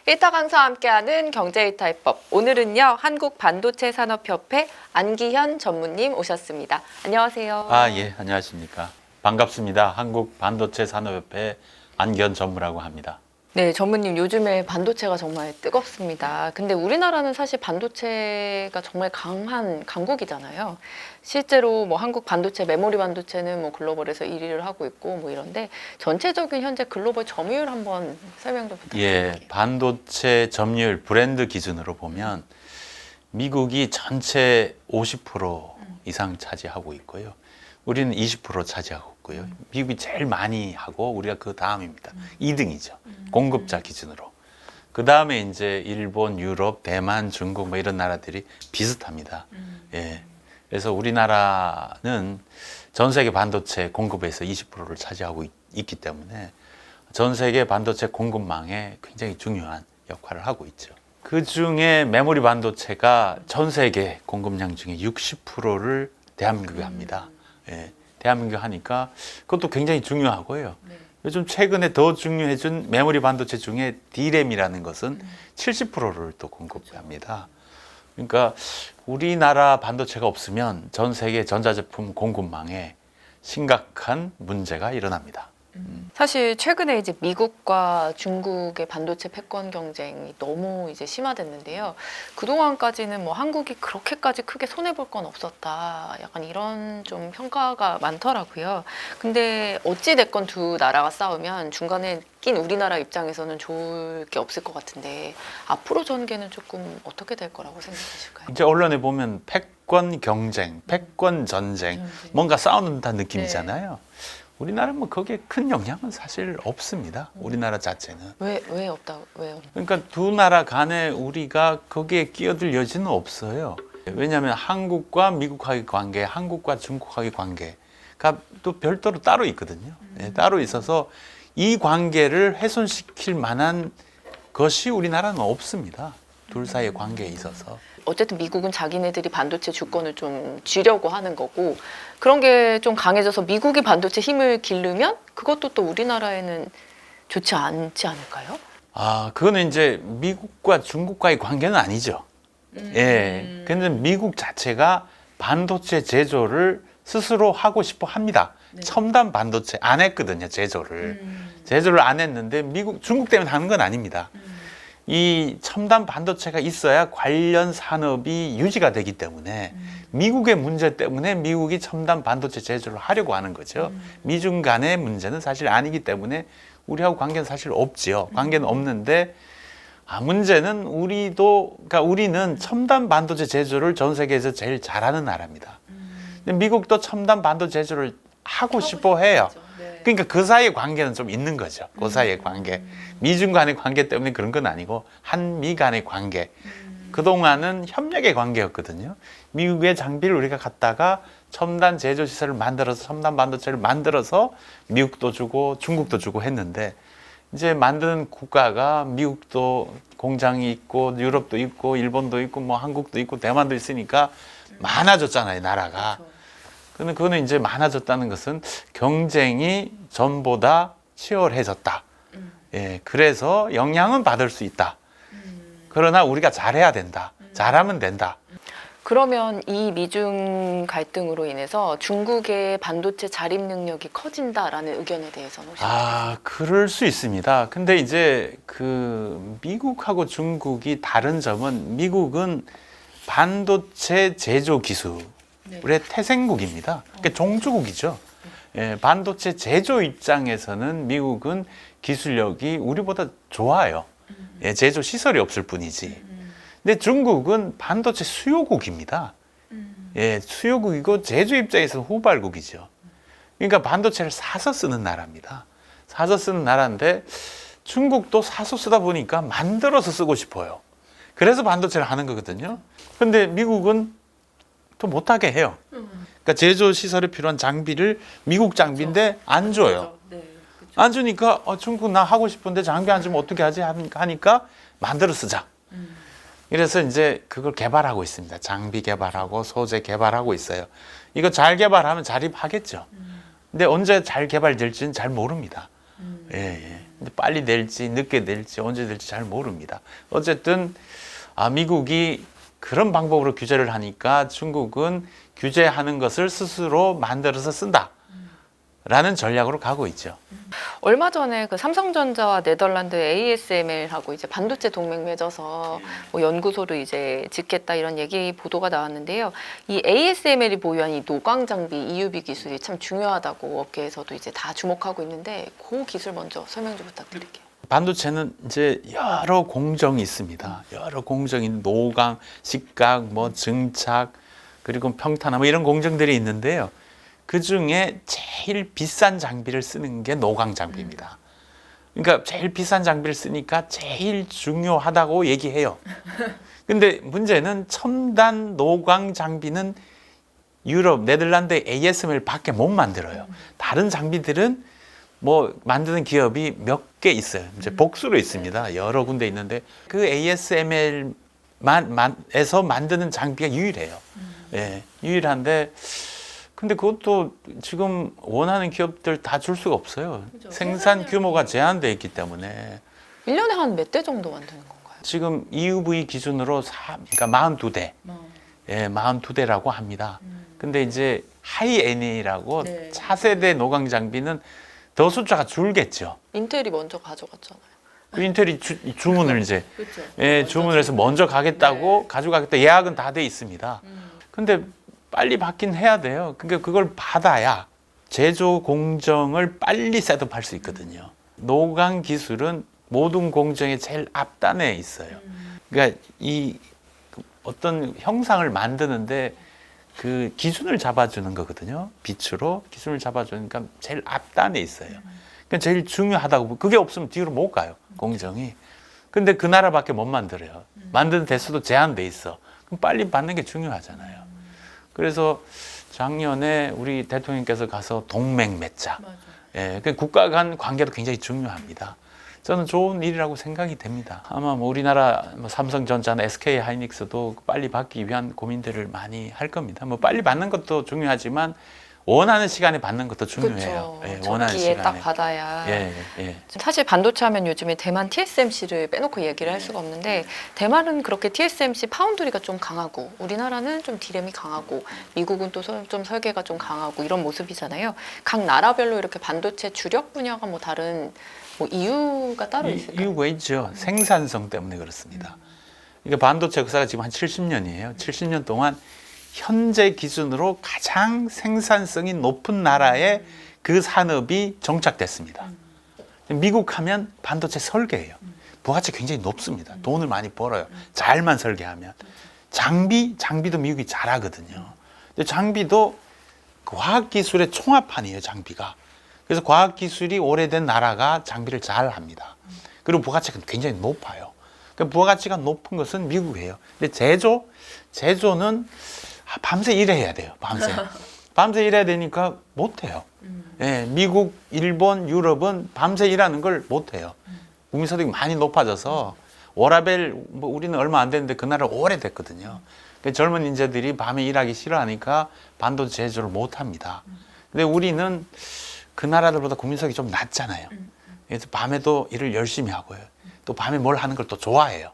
일타 강사와 함께하는 경제일타입법. 오늘은요, 한국반도체산업협회 안기현 전무님 오셨습니다. 안녕하세요. 예, 안녕하십니까. 반갑습니다. 한국반도체산업협회 안기현 전무라고 합니다. 네, 전무님 요즘에 반도체가 정말 뜨겁습니다. 근데 우리나라는 사실 반도체가 정말 강국이잖아요. 실제로 뭐 한국 반도체, 메모리 반도체는 뭐 글로벌에서 1위를 하고 있고 뭐 이런데 전체적인 현재 글로벌 점유율 한번 설명 좀 부탁드릴게요. 반도체 점유율 브랜드 기준으로 보면 미국이 전체 50% 이상 차지하고 있고요. 우리는 20% 차지하고 있고요. 미국이 제일 많이 하고 우리가 그 다음입니다. 2등이죠. 공급자 기준으로. 그 다음에 이제 일본, 유럽, 대만, 중국 뭐 이런 나라들이 비슷합니다. 그래서 우리나라는 전 세계 반도체 공급에서 20%를 차지하고 있기 때문에 전 세계 반도체 공급망에 굉장히 중요한 역할을 하고 있죠. 그 중에 메모리 반도체가 전 세계 공급량 중에 60%를 대한민국이 합니다. 대한민국 하니까 그것도 굉장히 중요하고요. 요즘 최근에 더 중요해진 메모리 반도체 중에 D램이라는 것은 70%를 또 공급합니다. 그러니까 우리나라 반도체가 없으면 전 세계 전자제품 공급망에 심각한 문제가 일어납니다. 사실 최근에 이제 미국과 중국의 반도체 패권 경쟁이 너무 이제 심화됐는데요. 그동안까지는 뭐 한국이 그렇게까지 크게 손해 볼 건 없었다. 약간 이런 좀 평가가 많더라고요. 근데 어찌 됐건 두 나라가 싸우면 중간에 낀 우리나라 입장에서는 좋을 게 없을 것 같은데 앞으로 전개는 조금 어떻게 될 거라고 생각하실까요? 이제 언론에 보면 패권 경쟁, 패권 전쟁, 뭔가 싸우는 듯한 느낌이잖아요. 우리나라는 뭐 거기에 큰 영향은 사실 없습니다. 우리나라 자체는. 왜 없다? 왜요? 그러니까 두 나라 간에 우리가 거기에 끼어들 여지는 없어요. 왜냐하면 한국과 미국과의 관계, 한국과 중국과의 관계가 또 별도로 따로 있거든요. 따로 있어서 이 관계를 훼손시킬 만한 것이 우리나라는 없습니다. 둘 사이의 관계에 있어서. 어쨌든 미국은 자기네들이 반도체 주권을 좀 쥐려고 하는 거고 그런 게 좀 강해져서 미국이 반도체 힘을 기르면 그것도 또 우리나라에는 좋지 않지 않을까요? 그거는 이제 미국과 중국과의 관계는 아니죠. 근데 미국 자체가 반도체 제조를 스스로 하고 싶어 합니다. 첨단 반도체 안 했거든요, 제조를. 제조를 안 했는데 중국 때문에 하는 건 아닙니다. 이 첨단 반도체가 있어야 관련 산업이 유지가 되기 때문에 미국의 문제 때문에 미국이 첨단 반도체 제조를 하려고 하는 거죠. 미중 간의 문제는 사실 아니기 때문에 우리하고 관계는 사실 없지요. 관계는 없는데 문제는 그러니까 우리는 첨단 반도체 제조를 전 세계에서 제일 잘하는 나라입니다. 근데 미국도 첨단 반도체 제조를 하고 싶어 해요. 그러니까 그 사이의 관계는 좀 있는 거죠. 그 사이의 관계. 미중 간의 관계 때문에 그런 건 아니고 한미 간의 관계. 그동안은 협력의 관계였거든요. 미국의 장비를 우리가 갖다가 첨단 제조 시설을 만들어서 첨단 반도체를 만들어서 미국도 주고 중국도 주고 했는데 이제 만드는 국가가 미국도 공장이 있고 유럽도 있고 일본도 있고 뭐 한국도 있고 대만도 있으니까 많아졌잖아요, 나라가. 근데 그거는 이제 많아졌다는 것은 경쟁이 전보다 치열해졌다. 그래서 영향은 받을 수 있다. 그러나 우리가 잘해야 된다. 잘하면 된다. 그러면 이 미중 갈등으로 인해서 중국의 반도체 자립 능력이 커진다라는 의견에 대해서는 혹시 그럴 수 있습니다. 근데 이제 그 미국하고 중국이 다른 점은 미국은 반도체 제조 기술의 태생국입니다. 그러니까 종주국이죠. 반도체 제조 입장에서는 미국은 기술력이 우리보다 좋아요. 제조 시설이 없을 뿐이지. 근데 중국은 반도체 수요국입니다. 수요국이고 제조 입장에서는 후발국이죠. 그러니까 반도체를 사서 쓰는 나라입니다. 사서 쓰는 나라인데 중국도 사서 쓰다 보니까 만들어서 쓰고 싶어요. 그래서 반도체를 하는 거거든요. 근데 미국은 또 못하게 해요. 그러니까 제조 시설에 필요한 장비를 미국 장비인데 안 줘요. 안 주니까 중국 나 하고 싶은데 장비 안 주면 어떻게 하지 하니까 만들어 쓰자. 그래서 이제 그걸 개발하고 있습니다. 장비 개발하고 소재 개발하고 있어요. 이거 잘 개발하면 자립하겠죠. 근데 언제 잘 개발될지는 잘 모릅니다. 근데 빨리 낼지 늦게 낼지 언제 될지 잘 모릅니다. 어쨌든 미국이 그런 방법으로 규제를 하니까 중국은 규제하는 것을 스스로 만들어서 쓴다. 라는 전략으로 가고 있죠. 얼마 전에 그 삼성전자와 네덜란드 ASML하고 이제 반도체 동맹 맺어서 뭐 연구소를 이제 짓겠다 이런 얘기 보도가 나왔는데요. 이 ASML이 보유한 이 노광 장비 EUV 기술이 참 중요하다고 업계에서도 이제 다 주목하고 있는데 그 기술 먼저 설명 좀 부탁드릴게요. 반도체는 이제 여러 공정이 있습니다. 여러 공정이 노광, 식각, 뭐 증착, 그리고 평탄화 뭐 이런 공정들이 있는데요. 그 중에 제일 비싼 장비를 쓰는 게 노광 장비입니다. 그러니까 제일 비싼 장비를 쓰니까 제일 중요하다고 얘기해요. 근데 문제는 첨단 노광 장비는 유럽, 네덜란드 ASML 밖에 못 만들어요. 다른 장비들은 뭐 만드는 기업이 몇 개 있어요. 이제 복수로 있습니다. 여러 군데 있는데 그 ASML에서 만드는 장비가 유일해요. 예, 유일한데 근데 그것도 지금 원하는 기업들 다 줄 수가 없어요. 그죠. 생산 규모가 제한되어 있기 때문에 1년에 한 몇 대 정도 만드는 건가요? 지금 EUV 기준으로 그러니까 42대, 예, 42대라고 합니다. 근데 이제 하이NA라고 네. 차세대 노광 장비는 더 숫자가 줄겠죠. 인텔이 먼저 가져갔잖아요. 그 인텔이 주문을 이제 그렇죠. 예, 주문을 해서 먼저 가겠다고 네. 가져가겠다 예약은 다 돼 있습니다. 근데 빨리 받긴 해야 돼요. 그러니까 그걸 받아야 제조 공정을 빨리 셋업할 수 있거든요. 노광 기술은 모든 공정의 제일 앞단에 있어요. 그러니까 이 어떤 형상을 만드는데 그 기준을 잡아주는 거거든요. 빛으로 기준을 잡아주니까 제일 앞단에 있어요. 그러니까 제일 중요하다고. 그게 없으면 뒤로 못 가요. 공정이. 근데 그 나라밖에 못 만들어요. 만드는 대수도 제한돼 있어. 그럼 빨리 받는 게 중요하잖아요. 그래서 작년에 우리 대통령께서 가서 동맹 맺자. 예, 그 국가 간 관계도 굉장히 중요합니다. 저는 좋은 일이라고 생각이 됩니다. 아마 뭐 우리나라 뭐 삼성전자나 SK 하이닉스도 빨리 받기 위한 고민들을 많이 할 겁니다. 뭐 빨리 받는 것도 중요하지만 원하는 시간에 받는 것도 중요해요. 그렇죠. 예, 원하는 적기에 딱 시간에. 받아야. 예, 예. 사실 반도체 하면 요즘에 대만 TSMC를 빼놓고 얘기를 할 수가 없는데 대만은 그렇게 TSMC 파운드리가 좀 강하고 우리나라는 좀 디램이 강하고 미국은 또 좀 설계가 좀 강하고 이런 모습이잖아요. 각 나라별로 이렇게 반도체 주력 분야가 뭐 다른 뭐 이유가 따로 있을까요? 이유가 있죠. 생산성 때문에 그렇습니다. 그러니까 반도체 역사가 지금 한 70년이에요. 70년 동안 현재 기준으로 가장 생산성이 높은 나라에 그 산업이 정착됐습니다. 미국 하면 반도체 설계예요. 부가치 굉장히 높습니다. 돈을 많이 벌어요. 잘만 설계하면. 장비도 미국이 잘하거든요. 근데 장비도 과학기술의 총합판이에요, 장비가. 그래서 과학기술이 오래된 나라가 장비를 잘 합니다. 그리고 부가치가 굉장히 높아요. 그러니까 부가치가 높은 것은 미국이에요. 근데 제조는 밤새 일해야 돼요. 밤새 일해야 되니까 못해요. 예, 미국, 일본, 유럽은 밤새 일하는 걸 못해요. 국민소득이 많이 높아져서 워라벨 뭐 우리는 얼마 안 됐는데 그 나라 오래됐거든요. 그러니까 젊은 인재들이 밤에 일하기 싫어하니까 반도체 제조를 못합니다. 근데 우리는 그 나라들보다 국민소득이 좀 낮잖아요. 그래서 밤에도 일을 열심히 하고요. 또 밤에 뭘 하는 걸 또 좋아해요.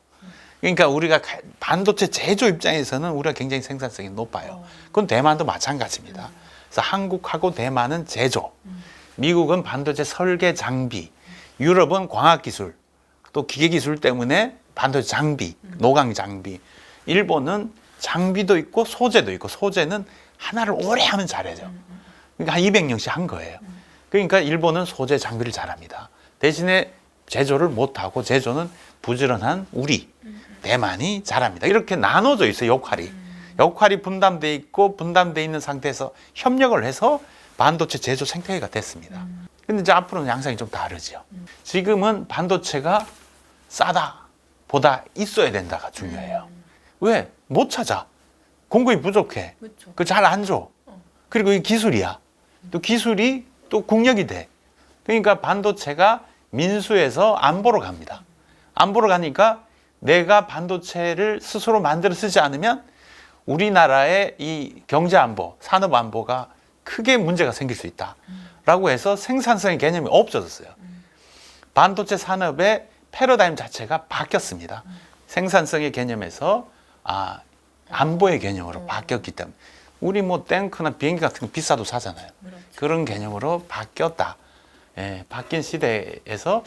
그러니까 우리가 반도체 제조 입장에서는 우리가 굉장히 생산성이 높아요. 그건 대만도 마찬가지입니다. 그래서 한국하고 대만은 제조, 미국은 반도체 설계 장비, 유럽은 광학기술, 또 기계기술 때문에 반도체 장비, 노광 장비, 일본은 장비도 있고 소재도 있고 소재는 하나를 오래 하면 잘해져. 그러니까 한 200년씩 한 거예요. 그러니까 일본은 소재 장비를 잘합니다. 대신에 제조를 못하고 제조는 부지런한 우리 대만이 잘합니다. 이렇게 나눠져 있어요. 역할이 분담돼 있고 분담돼 있는 상태에서 협력을 해서 반도체 제조 생태계가 됐습니다. 근데 이제 앞으로는 양상이 좀 다르죠. 지금은 반도체가 싸다 보다 있어야 된다가 중요해요. 왜? 못 찾아. 공급이 부족해. 그 잘 안 줘. 그리고 이 기술이야. 또 기술이 또 국력이 돼. 그러니까 반도체가 민수에서 안보로 갑니다. 안보로 가니까 내가 반도체를 스스로 만들어 쓰지 않으면 우리나라의 이 경제 안보, 산업 안보가 크게 문제가 생길 수 있다. 라고 해서 생산성의 개념이 없어졌어요. 반도체 산업의 패러다임 자체가 바뀌었습니다. 생산성의 개념에서 안보의 개념으로 바뀌었기 때문에 우리 뭐 탱크나 비행기 같은 거 비싸도 사잖아요. 그런 개념으로 바뀌었다. 예, 바뀐 시대에서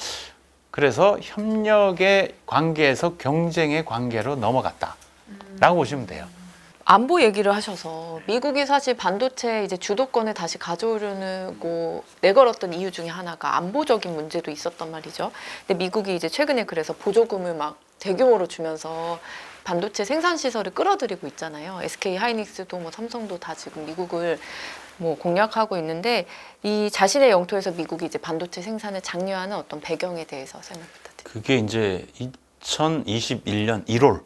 그래서 협력의 관계에서 경쟁의 관계로 넘어갔다라고 보시면 돼요. 안보 얘기를 하셔서 미국이 사실 반도체 이제 주도권을 다시 가져오려고 내걸었던 이유 중에 하나가 안보적인 문제도 있었단 말이죠. 근데 미국이 이제 최근에 그래서 보조금을 막 대규모로 주면서 반도체 생산 시설을 끌어들이고 있잖아요. SK 하이닉스도 뭐 삼성도 다 지금 미국을 뭐 공략하고 있는데 이 자신의 영토에서 미국이 이제 반도체 생산을 장려하는 어떤 배경에 대해서 설명 부탁드립니다. 그게 이제 2021년 1월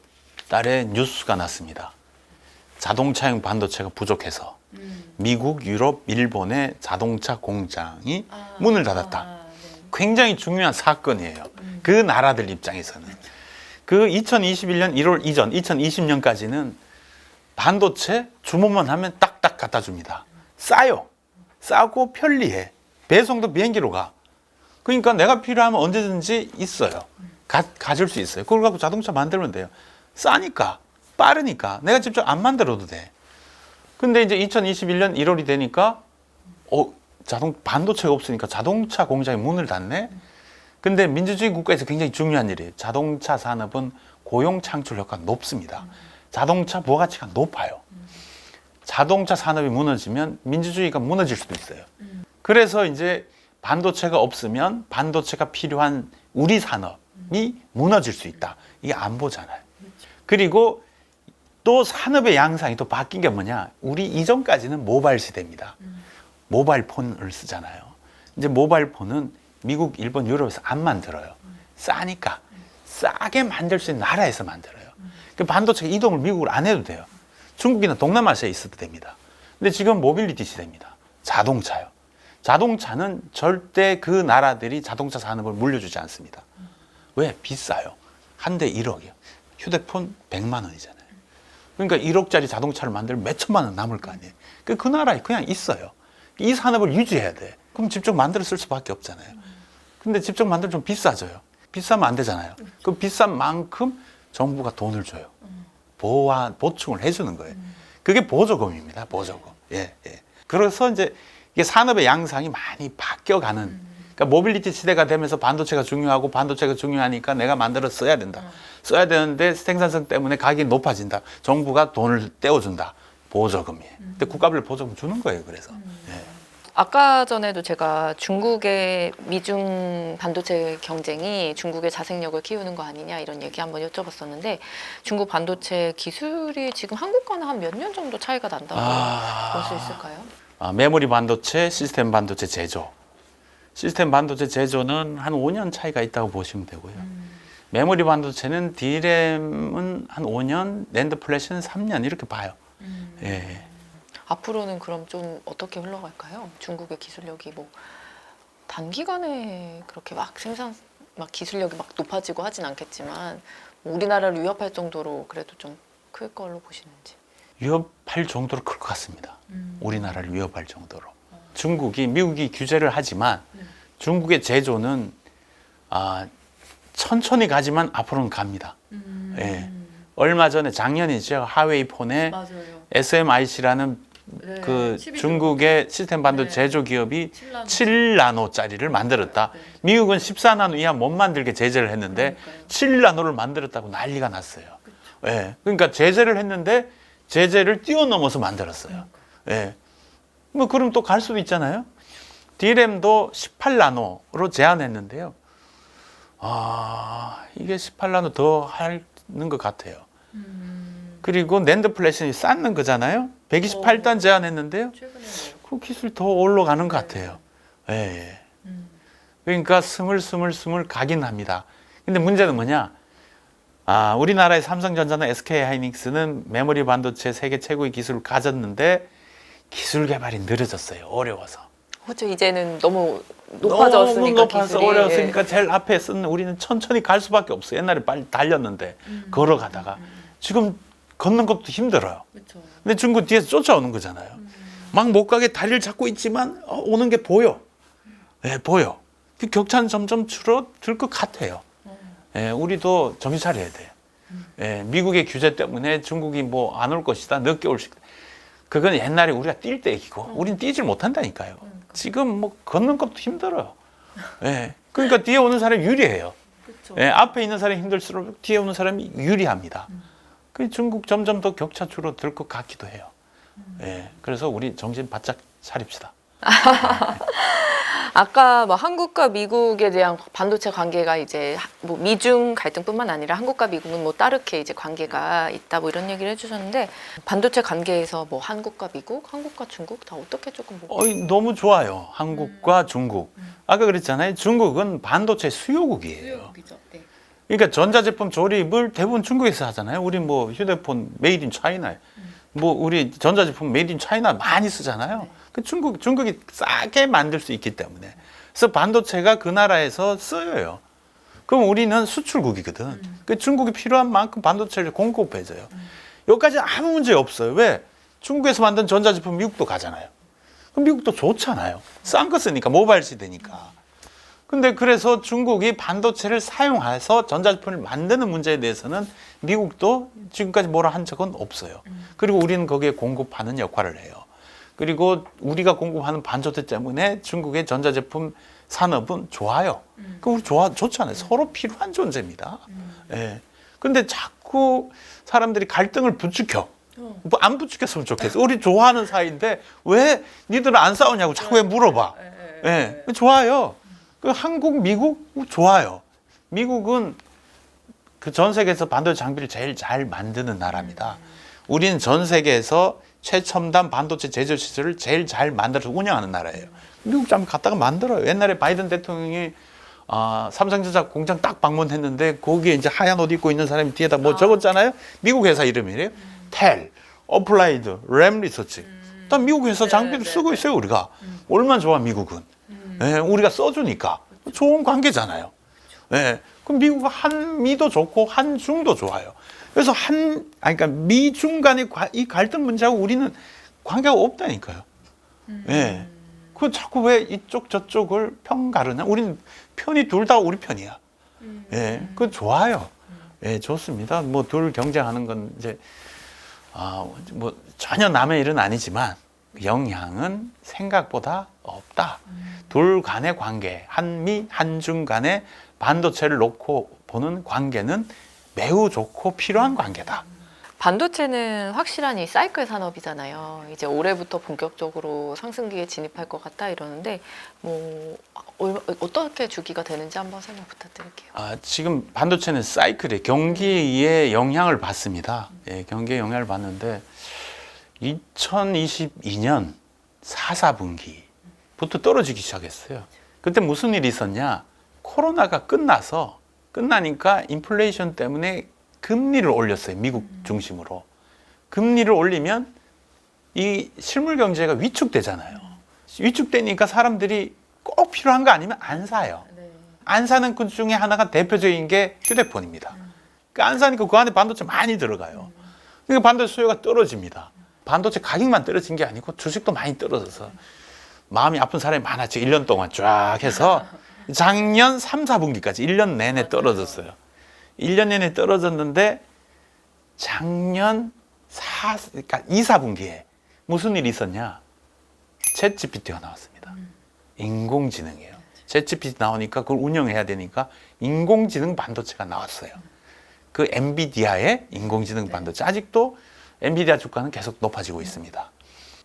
달에 뉴스가 났습니다. 자동차용 반도체가 부족해서 미국, 유럽, 일본의 자동차 공장이 문을 닫았다. 굉장히 중요한 사건이에요. 그 나라들 입장에서는. 그 2021년 1월 이전, 2020년까지는 반도체 주문만 하면 딱딱 갖다 줍니다. 싸요. 싸고 편리해. 배송도 비행기로 가. 그러니까 내가 필요하면 언제든지 있어요. 가질 수 있어요. 그걸 갖고 자동차 만들면 돼요. 싸니까. 빠르니까 내가 직접 안 만들어도 돼. 근데 이제 2021년 1월이 되니까 반도체가 없으니까 자동차 공장이 문을 닫네. 근데 민주주의 국가에서 굉장히 중요한 일이에요. 자동차 산업은 고용 창출 효과가 높습니다. 자동차 부가가치가 높아요. 자동차 산업이 무너지면 민주주의가 무너질 수도 있어요. 그래서 이제 반도체가 없으면 반도체가 필요한 우리 산업이 무너질 수 있다. 이게 안보잖아요. 그리고 또 산업의 양상이 또 바뀐 게 뭐냐? 우리 이전까지는 모바일 시대입니다. 모바일 폰을 쓰잖아요. 이제 모바일 폰은 미국, 일본, 유럽에서 안 만들어요. 싸니까. 싸게 만들 수 있는 나라에서 만들어요. 그 반도체 이동을 미국으로 안 해도 돼요. 중국이나 동남아시아에 있어도 됩니다. 근데 지금 모빌리티 시대입니다. 자동차요. 자동차는 절대 그 나라들이 자동차 산업을 물려주지 않습니다. 왜? 비싸요. 한 대 1억이요. 휴대폰 100만 원이잖아요. 그러니까 1억짜리 자동차를 만들면 몇 천만 원 남을 거 아니에요. 그 나라에 그냥 있어요. 이 산업을 유지해야 돼. 그럼 직접 만들어 쓸 수밖에 없잖아요. 근데 직접 만들면 좀 비싸져요. 비싸면 안 되잖아요. 그 비싼 만큼 정부가 돈을 줘요. 보충을 해주는 거예요. 그게 보조금입니다. 보조금. 예. 그래서 이제 이게 산업의 양상이 많이 바뀌어가는. 그러니까 모빌리티 시대가 되면서 반도체가 중요하고 반도체가 중요하니까 내가 만들어 써야 된다. 써야 되는데 생산성 때문에 가격이 높아진다. 정부가 돈을 떼어준다. 보조금이에요. 근데 국가별 보조금 주는 거예요. 그래서. 예. 아까 전에도 제가 중국의 미중 반도체 경쟁이 중국의 자생력을 키우는 거 아니냐 이런 얘기 한번 여쭤봤었는데 중국 반도체 기술이 지금 한국과는 한 몇 년 정도 차이가 난다고 볼 수 있을까요? 메모리 반도체, 시스템 반도체 제조. 시스템 반도체 제조는 한 5년 차이가 있다고 보시면 되고요. 메모리 반도체는 D램은 한 5년, 낸드 플래시는 3년 이렇게 봐요. 예. 앞으로는 그럼 좀 어떻게 흘러갈까요? 중국의 기술력이 뭐 단기간에 그렇게 막 기술력이 막 높아지고 하진 않겠지만 우리나라를 위협할 정도로 그래도 좀 클 걸로 보시는지. 위협할 정도로 클 것 같습니다. 우리나라를 위협할 정도로. 미국이 규제를 하지만 중국의 제조는 천천히 가지만 앞으로는 갑니다. 예. 얼마 전에 작년이죠. 하웨이 폰에 맞아요. SMIC라는 네, 그 12 중국의 시스템 반도체 네. 제조 기업이 7나노. 7나노짜리를 만들었다. 네. 미국은 14나노 이하 못 만들게 제재를 했는데 그러니까요. 7나노를 만들었다고 난리가 났어요. 예. 그러니까 제재를 했는데 제재를 뛰어넘어서 만들었어요. 예. 뭐 그럼 또 갈 수도 있잖아요. D램도 18나노로 제한했는데요. 이게 18나노 더 하는 것 같아요. 그리고 낸드 플래시는 쌓는 거잖아요. 128단 제한했는데요. 최근에 그 기술 더 올라가는 것 같아요. 예. 그러니까 스물 가긴 합니다. 근데 문제는 뭐냐? 우리나라의 삼성전자나 SK 하이닉스는 메모리 반도체 세계 최고의 기술을 가졌는데 기술 개발이 느려졌어요. 어려워서. 그렇죠. 이제는 너무 높아졌으니까 너무 높아서 기술이. 어려웠으니까 제일 앞에 쓰는 우리는 천천히 갈 수밖에 없어요. 옛날에 빨리 달렸는데 걸어가다가 지금 걷는 것도 힘들어요. 그렇죠. 근데 중국 뒤에서 쫓아오는 거잖아요. 막 못 가게 다리를 잡고 있지만 오는 게 보여. 네, 보여. 그 격차는 점점 줄어들 것 같아요. 예, 우리도 정신 차려야 돼요. 예, 미국의 규제 때문에 중국이 뭐 안 올 것이다, 늦게 올 것이다. 그건 옛날에 우리가 뛸 때 얘기고, 우린 뛰질 못한다니까요. 지금 뭐 걷는 것도 힘들어요. 예, 그러니까 뒤에 오는 사람이 유리해요. 예, 앞에 있는 사람이 힘들수록 뒤에 오는 사람이 유리합니다. 그 중국 점점 더 격차 줄어들 것 같기도 해요. 예, 그래서 우리 정신 바짝 차립시다. 아까 뭐 한국과 미국에 대한 반도체 관계가 이제 뭐 미중 갈등뿐만 아니라 한국과 미국은 뭐 따르게 이제 관계가 있다 뭐 이런 얘기를 해주셨는데 반도체 관계에서 뭐 한국과 미국, 한국과 중국 다 어떻게 조금 뭐 너무 좋아요. 한국과 중국. 아까 그랬잖아요. 중국은 반도체 수요국이에요. 수요국이죠. 네. 그러니까 전자제품 조립을 대부분 중국에서 하잖아요. 우리 뭐 휴대폰 메이드 인 차이나, 뭐 우리 전자제품 메이드 인 차이나 많이 쓰잖아요. 네. 그 중국이 싸게 만들 수 있기 때문에. 그래서 반도체가 그 나라에서 쓰여요. 그럼 우리는 수출국이거든. 그 중국이 필요한 만큼 반도체를 공급해줘요. 여기까지 아무 문제 없어요. 왜? 중국에서 만든 전자제품 미국도 가잖아요. 그럼 미국도 좋잖아요. 싼 거 쓰니까, 모바일 시대니까. 근데 그래서 중국이 반도체를 사용해서 전자제품을 만드는 문제에 대해서는 미국도 지금까지 뭐라 한 적은 없어요. 그리고 우리는 거기에 공급하는 역할을 해요. 그리고 우리가 공급하는 반도체 때문에 중국의 전자제품 산업은 좋아요. 그 우리 좋잖아요. 서로 필요한 존재입니다. 예. 근데 자꾸 사람들이 갈등을 부추겨. 뭐 안 부추겼으면 좋겠어. 우리 좋아하는 사이인데 왜 니들은 안 싸우냐고 자꾸 왜 물어봐. 예. 좋아요. 그 한국, 미국 좋아요. 미국은 그 전 세계에서 반도체 장비를 제일 잘 만드는 나라입니다. 우리는 전 세계에서 최첨단 반도체 제조 시설을 제일 잘 만들어서 운영하는 나라예요. 미국 장비 갖다가 만들어요. 옛날에 바이든 대통령이 삼성전자 공장 딱 방문했는데 거기에 이제 하얀 옷 입고 있는 사람이 뒤에다 뭐 적었잖아요. 미국 회사 이름이래요. 텔, 어플라이드, 램 리서치. 다 미국 회사 장비를 쓰고 있어요, 우리가. 얼마나 좋아, 미국은. 예, 우리가 써주니까. 좋은 관계잖아요. 예, 그럼 미국은 한미도 좋고 한중도 좋아요. 그래서 그러니까 미중 간의 이 갈등 문제하고 우리는 관계가 없다니까요. 예. 그 자꾸 왜 이쪽 저쪽을 편 가르냐? 우리는 편이 둘 다 우리 편이야. 예. 그 좋아요. 예, 좋습니다. 뭐 둘 경쟁하는 건 이제 뭐 전혀 남의 일은 아니지만 영향은 생각보다 없다. 둘 간의 관계, 한미, 한중 간의 반도체를 놓고 보는 관계는 매우 좋고 필요한 관계다. 반도체는 확실한 이 사이클 산업이잖아요. 이제 올해부터 본격적으로 상승기에 진입할 것 같다 이러는데 뭐 어떻게 주기가 되는지 한번 설명 부탁드릴게요. 지금 반도체는 사이클에 경기에 영향을 받습니다. 예, 경기에 영향을 받는데 2022년 4, 4분기부터 떨어지기 시작했어요. 그때 무슨 일이 있었냐? 코로나가 끝나니까 인플레이션 때문에 금리를 올렸어요. 미국 중심으로. 금리를 올리면 이 실물 경제가 위축되잖아요. 위축되니까 사람들이 꼭 필요한 거 아니면 안 사요. 안 사는 것 중에 하나가 대표적인 게 휴대폰입니다. 그러니까 안 사니까 그 안에 반도체 많이 들어가요. 그러니까 반도체 수요가 떨어집니다. 반도체 가격만 떨어진 게 아니고 주식도 많이 떨어져서 마음이 아픈 사람이 많았죠. 1년 동안 쫙 해서 작년 3, 4분기까지 1년 내내 떨어졌어요. 1년 내내 떨어졌는데 작년 그러니까 2, 4분기에 무슨 일이 있었냐? 챗 GPT가 나왔습니다. 인공지능이에요. 챗 GPT 나오니까 그걸 운영해야 되니까 인공지능 반도체가 나왔어요. 그 엔비디아의 인공지능 반도체. 아직도 엔비디아 주가는 계속 높아지고 있습니다.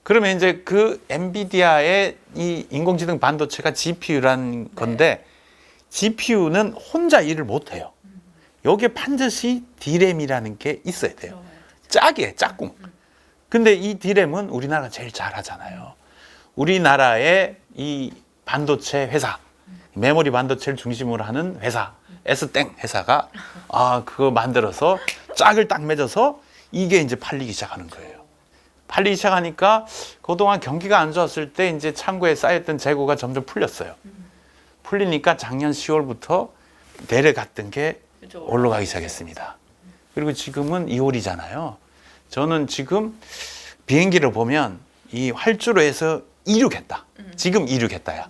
그러면 이제 그 엔비디아의 이 인공지능 반도체가 GPU란 건데 GPU는 혼자 일을 못 해요. 여기에 반드시 D램이라는 게 있어야 돼요. 짝꿍. 근데 이 D램은 우리나라가 제일 잘하잖아요. 우리나라의 이 반도체 회사, 메모리 반도체를 중심으로 하는 회사, S땡 회사가 그거 만들어서 짝을 딱 맺어서 이게 이제 팔리기 시작하는 거예요. 팔리기 시작하니까 그동안 경기가 안 좋았을 때 이제 창고에 쌓였던 재고가 점점 풀렸어요. 풀리니까 작년 10월부터 내려갔던 게 올라가기 시작했습니다. 그리고 지금은 2월이잖아요. 저는 지금 비행기를 보면 이 활주로에서 이륙했다. 지금 이륙했다야.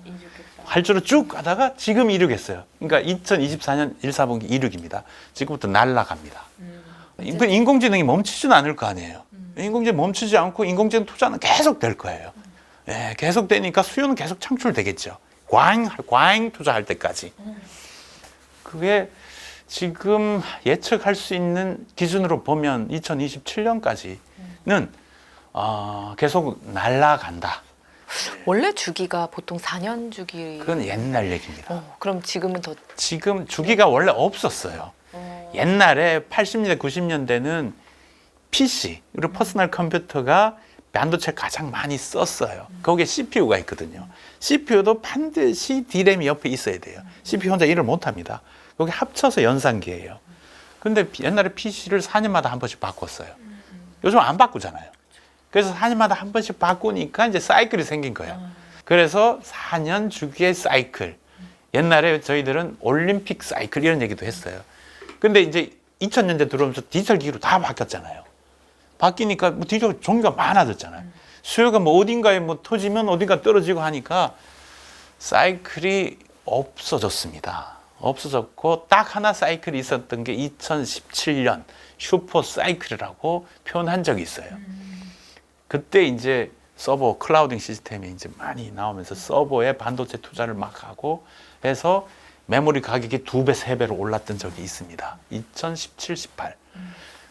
할 줄을 쭉 가다가 지금 이륙했어요. 그러니까 2024년 1사분기 이륙입니다. 지금부터 날아갑니다. 인공지능이 멈추지는 않을 거 아니에요. 인공지능 멈추지 않고 인공지능 투자는 계속 될 거예요. 예, 계속 되니까 수요는 계속 창출되겠죠. 과잉 투자할 때까지. 그게 지금 예측할 수 있는 기준으로 보면 2027년까지는 계속 날아간다. 원래 주기가 보통 4년 주기. 그건 옛날 얘기입니다. 그럼 지금은 더. 지금 주기가 원래 없었어요. 옛날에 80년대, 90년대는 PC, 그리고 퍼스널 컴퓨터가 반도체를 가장 많이 썼어요. 거기에 CPU가 있거든요. CPU도 반드시 D램이 옆에 있어야 돼요. CPU 혼자 일을 못 합니다. 여기 합쳐서 연산기예요. 근데 옛날에 PC를 4년마다 한 번씩 바꿨어요. 요즘 안 바꾸잖아요. 그래서 4년마다 한 번씩 바꾸니까 이제 사이클이 생긴 거예요. 그래서 4년 주기의 사이클. 옛날에 저희들은 올림픽 사이클 이런 얘기도 했어요. 근데 이제 2000년대 들어오면서 디지털 기기로 다 바뀌었잖아요. 바뀌니까 뭐 디지털 종류가 많아졌잖아요. 수요가 뭐 어딘가에 뭐 터지면 어딘가 떨어지고 하니까 사이클이 없어졌습니다. 없어졌고 딱 하나 사이클이 있었던 게 2017년 슈퍼 사이클이라고 표현한 적이 있어요. 그때 이제 서버 클라우딩 시스템이 이제 많이 나오면서 서버에 반도체 투자를 막 하고 해서 메모리 가격이 2배, 3배로 올랐던 적이 있습니다. 2017, 18.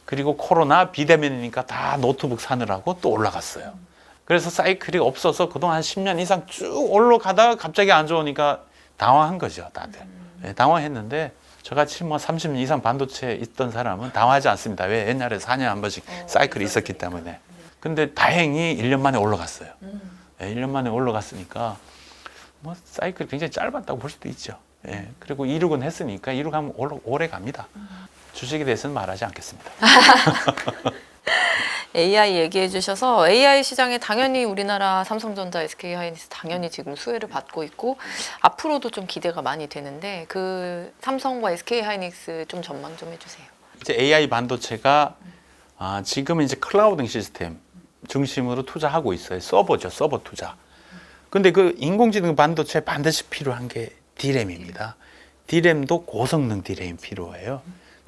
그리고 코로나 비대면이니까 다 노트북 사느라고 또 올라갔어요. 그래서 사이클이 없어서 그동안 한 10년 이상 쭉 올라가다가 갑자기 안 좋으니까 당황한 거죠, 다들. 네, 당황했는데 저같이 뭐 30년 이상 반도체에 있던 사람은 당황하지 않습니다. 왜? 옛날에 4년에 한 번씩 사이클이 있었기 때문에. 근데 다행히 1년 만에 올라갔어요. 네, 1년 만에 올라갔으니까 뭐 사이클이 굉장히 짧았다고 볼 수도 있죠. 예, 그리고 이륙은 했으니까 이륙하면 오래 갑니다. 주식에 대해서는 말하지 않겠습니다. AI 얘기해 주셔서 AI 시장에 당연히 우리나라 삼성전자, SK하이닉스 당연히 지금 수혜를 받고 있고 앞으로도 좀 기대가 많이 되는데 그 삼성과 SK하이닉스 좀 전망 좀 해주세요. 이제 AI 반도체가 지금은 이제 클라우딩 시스템 중심으로 투자하고 있어요. 서버죠, 서버 투자. 근데 그 인공지능 반도체 반드시 필요한 게 D램입니다. D램도 고성능 D램이 필요해요.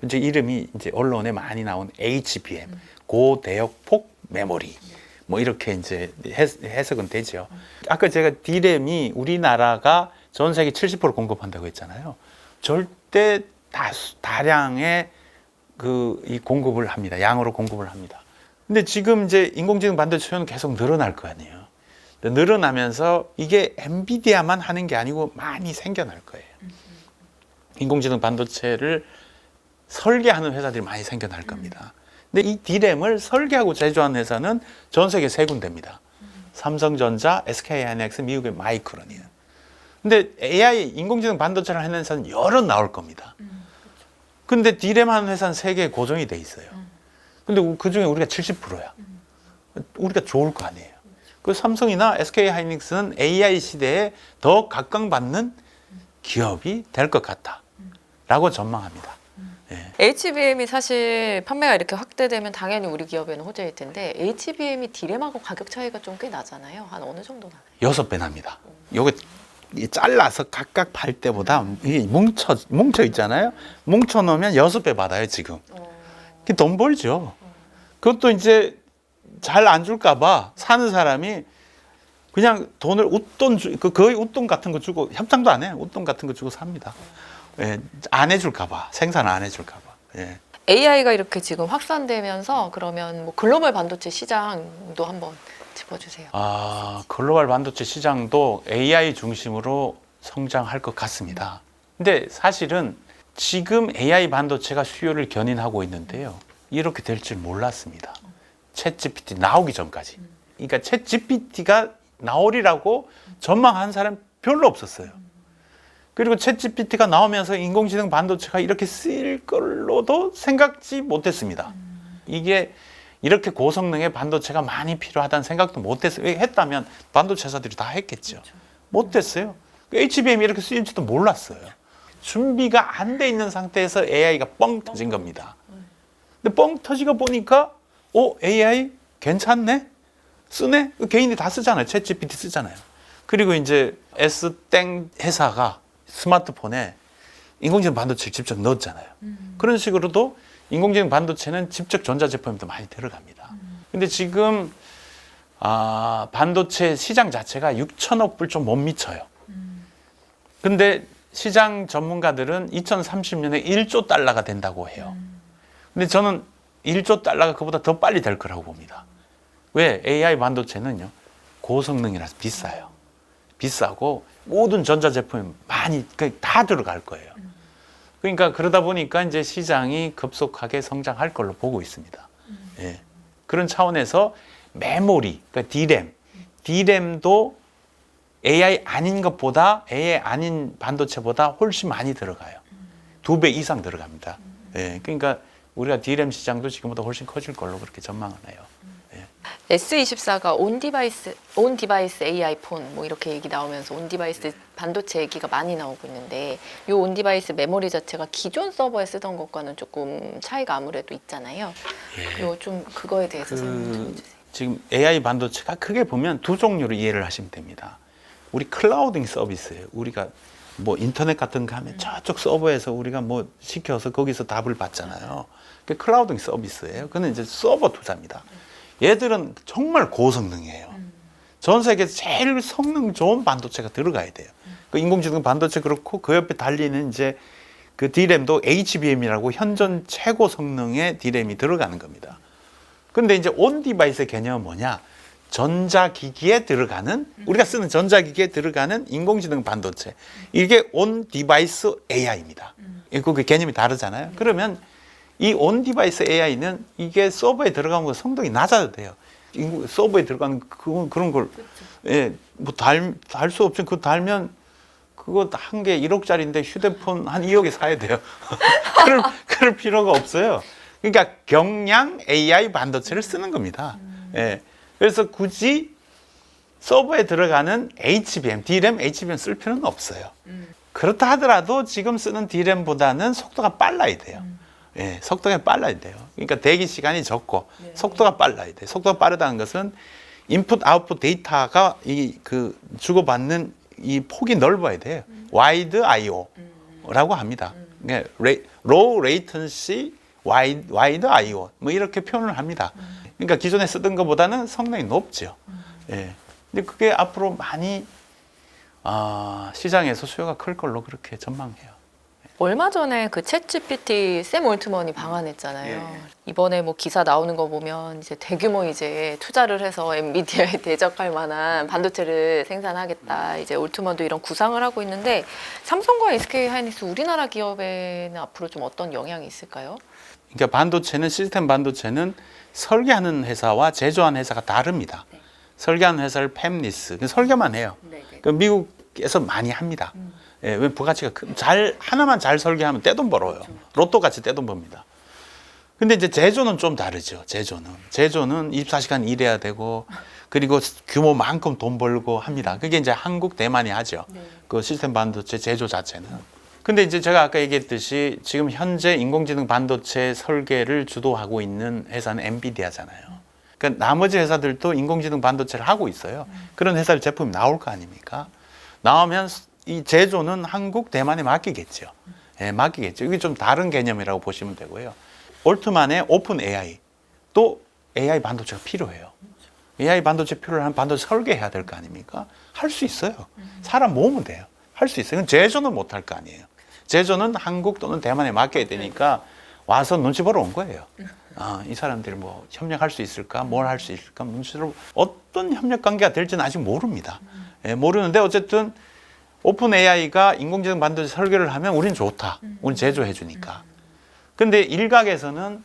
이제 이름이 이제 언론에 많이 나온 HBM, 고대역폭 메모리. 뭐 이렇게 이제 해석은 되죠. 아까 제가 D램이 우리나라가 전 세계 70% 공급한다고 했잖아요. 절대 다량의 이 공급을 합니다. 양으로 공급을 합니다. 근데 지금 이제 인공지능 반도체 수요는 계속 늘어날 거 아니에요. 늘어나면서 이게 엔비디아만 하는 게 아니고 많이 생겨날 거예요. 인공지능 반도체를 설계하는 회사들이 많이 생겨날 겁니다. 근데 이 D램을 설계하고 제조하는 회사는 전 세계 3군데입니다. 삼성전자, SK하이닉스, 미국의 마이크론이에요. 근데 AI, 인공지능 반도체를 하는 회사는 여러 나올 겁니다. 근데 D램 하는 회사는 세계에 고정이 돼 있어요. 근데 그 중에 우리가 70%야. 우리가 좋을 거 아니에요. 그 삼성이나 SK하이닉스는 AI 시대에 더 각광받는 기업이 될 것 같다라고 전망합니다. 예. HBM이 사실 판매가 이렇게 확대되면 당연히 우리 기업에는 호재일 텐데 HBM이 D램하고 가격 차이가 좀 꽤 나잖아요. 한 어느 정도 나나요? 6배 납니다. 요게 잘라서 각각 팔 때보다 이게 뭉쳐 있잖아요. 뭉쳐 놓으면 6배 받아요, 지금. 그게 돈 벌죠. 그것도 이제 잘 안 줄까 봐 사는 사람이 그냥 돈을 거의 웃돈 같은 거 주고 협상도 안 해요. 웃돈 같은 거 주고 삽니다. 예, 안 해줄까 봐. 생산 안 해줄까 봐. 예. AI가 이렇게 지금 확산되면서 그러면 뭐 글로벌 반도체 시장도 한번 짚어주세요. 글로벌 반도체 시장도 AI 중심으로 성장할 것 같습니다. 근데 사실은 지금 AI 반도체가 수요를 견인하고 있는데요. 이렇게 될 줄 몰랐습니다. 챗GPT 나오기 전까지. 그러니까 챗GPT가 나오리라고 전망한 사람 별로 없었어요. 그리고 챗GPT가 나오면서 인공지능 반도체가 이렇게 쓰일 걸로도 생각지 못했습니다. 이게 이렇게 고성능의 반도체가 많이 필요하다는 생각도 못했어요. 했다면 반도체 회사들이 다 했겠죠. 못했어요. HBM이 이렇게 쓰일지도 몰랐어요. 준비가 안 돼 있는 상태에서 AI가 뻥 터진 겁니다. 근데 뻥 터지고 보니까 AI 괜찮네? 쓰네? 개인이 다 쓰잖아요. 챗GPT 쓰잖아요. 그리고 이제 S땡 회사가 스마트폰에 인공지능 반도체를 직접 넣었잖아요. 그런 식으로도 인공지능 반도체는 직접 전자제품에도 많이 들어갑니다. 근데 지금 반도체 시장 자체가 6천억 불 좀 못 미쳐요. 근데 시장 전문가들은 2030년에 1조 달러가 된다고 해요. 근데 저는 1조 달러가 그보다 더 빨리 될 거라고 봅니다. 왜? AI 반도체는요, 고성능이라서 비싸요. 비싸고 모든 전자제품이 많이 다 들어갈 거예요. 그러니까 그러다 보니까 이제 시장이 급속하게 성장할 걸로 보고 있습니다. 예. 그런 차원에서 메모리, 그러니까 D램도 AI 아닌 것보다 AI 아닌 반도체보다 훨씬 많이 들어가요. 2배 이상 들어갑니다. 예. 그러니까 우리가 D램 시장도 지금보다 훨씬 커질 걸로 그렇게 전망을 해요. S24가 온 디바이스 AI 폰 뭐 이렇게 얘기 나오면서 온 디바이스 반도체 얘기가 많이 나오고 있는데 이 온 디바이스 메모리 자체가 기존 서버에 쓰던 것과는 조금 차이가 아무래도 있잖아요. 요 좀 그거에 대해서 설명 좀 해주세요. 지금 AI 반도체가 크게 보면 두 종류로 이해를 하시면 됩니다. 우리 클라우딩 서비스예요. 우리가 뭐 인터넷 같은 거 하면 저쪽 서버에서 우리가 뭐 시켜서 거기서 답을 받잖아요. 그게 클라우딩 서비스예요. 그건 이제 서버 투자입니다. 얘들은 정말 고성능이에요. 전 세계에서 제일 성능 좋은 반도체가 들어가야 돼요. 그 인공지능 반도체 그렇고 그 옆에 달리는 이제 그 D램도 HBM이라고 현존 최고 성능의 D램이 들어가는 겁니다. 근데 이제 온 디바이스의 개념은 뭐냐? 전자기기에 들어가는, 우리가 쓰는 전자기기에 들어가는 인공지능 반도체. 이게 온 디바이스 AI입니다. 그 개념이 다르잖아요. 그러면 이 온 디바이스 AI는 이게 서버에 들어가면 성능이 낮아도 돼요. 서버에 들어가는 그런 걸, 예, 뭐 달 수 없죠. 그거 달면 그거 한 개 1억짜리인데 휴대폰 한 2억에 사야 돼요. 그럴 필요가 없어요. 그러니까 경량 AI 반도체를 쓰는 겁니다. 예. 그래서 굳이 서버에 들어가는 HBM, D램, HBM 쓸 필요는 없어요. 그렇다 하더라도 지금 쓰는 D램보다는 속도가 빨라야 돼요. 예, 속도가 빨라야 돼요. 그러니까 대기 시간이 적고 속도가 빨라야 돼요. 속도가 빠르다는 것은 인풋, 아웃풋 데이터가 주고받는 이 폭이 넓어야 돼요. 와이드 I/O라고 합니다. 그러니까 low latency, wide I/O 뭐 이렇게 표현을 합니다. 그러니까 기존에 쓰던 것보다는 성능이 높죠. 예. 근데 그게 앞으로 많이 시장에서 수요가 클 걸로 그렇게 전망해요. 얼마 전에 그 챗GPT 샘 올트먼이 방한했잖아요. 이번에 뭐 기사 나오는 거 보면 이제 대규모 이제 투자를 해서 엔비디아에 대적할 만한 반도체를 생산하겠다. 이제 올트먼도 이런 구상을 하고 있는데 삼성과 SK 하이닉스 우리나라 기업에는 앞으로 좀 어떤 영향이 있을까요? 그러니까 반도체는 시스템 반도체는 설계하는 회사와 제조하는 회사가 다릅니다. 네. 설계하는 회사를 팹리스, 설계만 해요. 그 미국에서 많이 합니다. 예, 왜 부가치가 하나만 잘 설계하면 떼돈 벌어요. 로또 같이 떼돈 법니다. 근데 이제 제조는 좀 다르죠. 제조는 24시간 일해야 되고 그리고 규모만큼 돈 벌고 합니다. 그게 이제 한국, 대만이 하죠. 그 시스템 반도체 제조 자체는. 근데 이제 제가 아까 얘기했듯이 지금 현재 인공지능 반도체 설계를 주도하고 있는 회사는 엔비디아잖아요. 그러니까 나머지 회사들도 인공지능 반도체를 하고 있어요. 그런 회사들 제품이 나올 거 아닙니까? 나오면 이 제조는 한국, 대만에 맡기겠죠. 예, 맡기겠죠. 이게 좀 다른 개념이라고 보시면 되고요. 올트만의 오픈 AI, 또 AI 반도체가 필요해요. AI 반도체 필요한 반도체 설계해야 될 거 아닙니까? 할 수 있어요. 사람 모으면 돼요. 할 수 있어요. 제조는 못 할 거 아니에요. 제조는 한국 또는 대만에 맡겨야 되니까 와서 눈치 보러 온 거예요. 이 사람들이 뭐 협력할 수 있을까? 뭘 할 수 있을까? 눈치로 어떤 협력 관계가 될지는 아직 모릅니다. 예, 모르는데 어쨌든 오픈 AI가 인공지능 반도체 설계를 하면 우린 좋다. 우린 제조해 주니까. 근데 일각에서는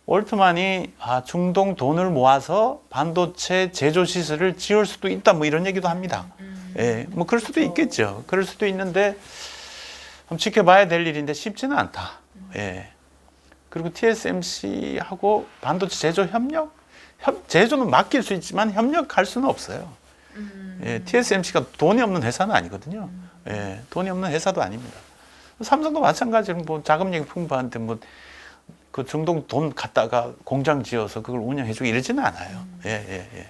올트만이 중동 돈을 모아서 반도체 제조 시설을 지을 수도 있다. 뭐 이런 얘기도 합니다. 예, 뭐 그럴 수도 있겠죠. 그럴 수도 있는데 한번 지켜봐야 될 일인데 쉽지는 않다. 예. 그리고 TSMC하고 반도체 제조 협력? 제조는 맡길 수 있지만 협력할 수는 없어요. 예, TSMC가 돈이 없는 회사는 아니거든요. 예, 돈이 없는 회사도 아닙니다. 삼성도 마찬가지로 뭐 자금력이 풍부한데 뭐 그 중동 돈 갖다가 공장 지어서 그걸 운영해주고 이러지는 않아요. 예.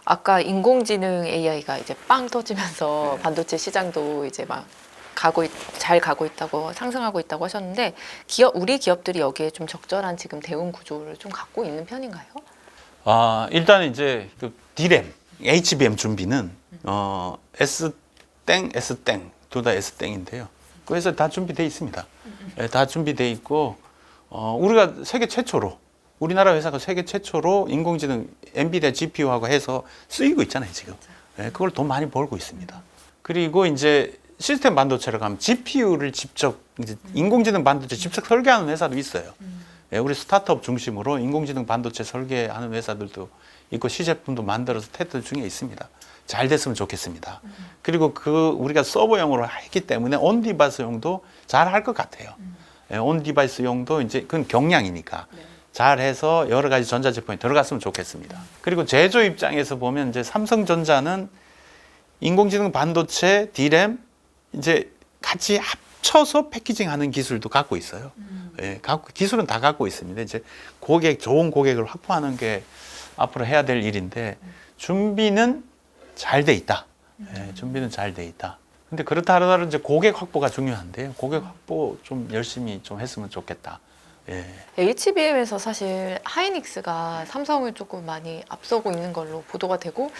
아까 인공지능 AI가 이제 빵 터지면서 반도체 시장도 이제 막 잘 가고 있다고 상승하고 있다고 하셨는데 우리 기업들이 여기에 좀 적절한 지금 대응 구조를 좀 갖고 있는 편인가요? 일단 이제 그 D램, HBM 준비는 S땡, S땡 둘 다 S땡인데요. 그래서 다 준비돼 있습니다. 예, 다 준비돼 있고 우리가 세계 최초로 우리나라 회사가 세계 최초로 인공지능 엔비디아 GPU하고 해서 쓰이고 있잖아요 지금. 예, 그걸 돈 많이 벌고 있습니다. 그리고 이제 시스템 반도체로 가면 GPU를 직접 이제 인공지능 반도체 직접 설계하는 회사도 있어요. 예, 우리 스타트업 중심으로 인공지능 반도체 설계하는 회사들도 있고 시제품도 만들어서 테스트 중에 있습니다. 잘 됐으면 좋겠습니다. 그리고 우리가 서버용으로 했기 때문에 온 디바이스용도 잘 할 것 같아요. 예, 온 디바이스용도 이제 그건 경량이니까 잘해서 여러 가지 전자제품이 들어갔으면 좋겠습니다. 그리고 제조 입장에서 보면 이제 삼성전자는 인공지능 반도체, D램 이제 같이 합쳐서 패키징하는 기술도 갖고 있어요. 예, 기술은 다 갖고 있습니다. 이제 좋은 고객을 확보하는 게 앞으로 해야 될 일인데 준비는 잘 돼 있다. 예, 준비는 잘 돼 있다. 근데 그렇다 하더라도 이제 고객 확보가 중요한데요. 고객 확보 좀 열심히 좀 했으면 좋겠다. 예. HBM에서 사실 하이닉스가 삼성을 조금 많이 앞서고 있는 걸로 보도가 되고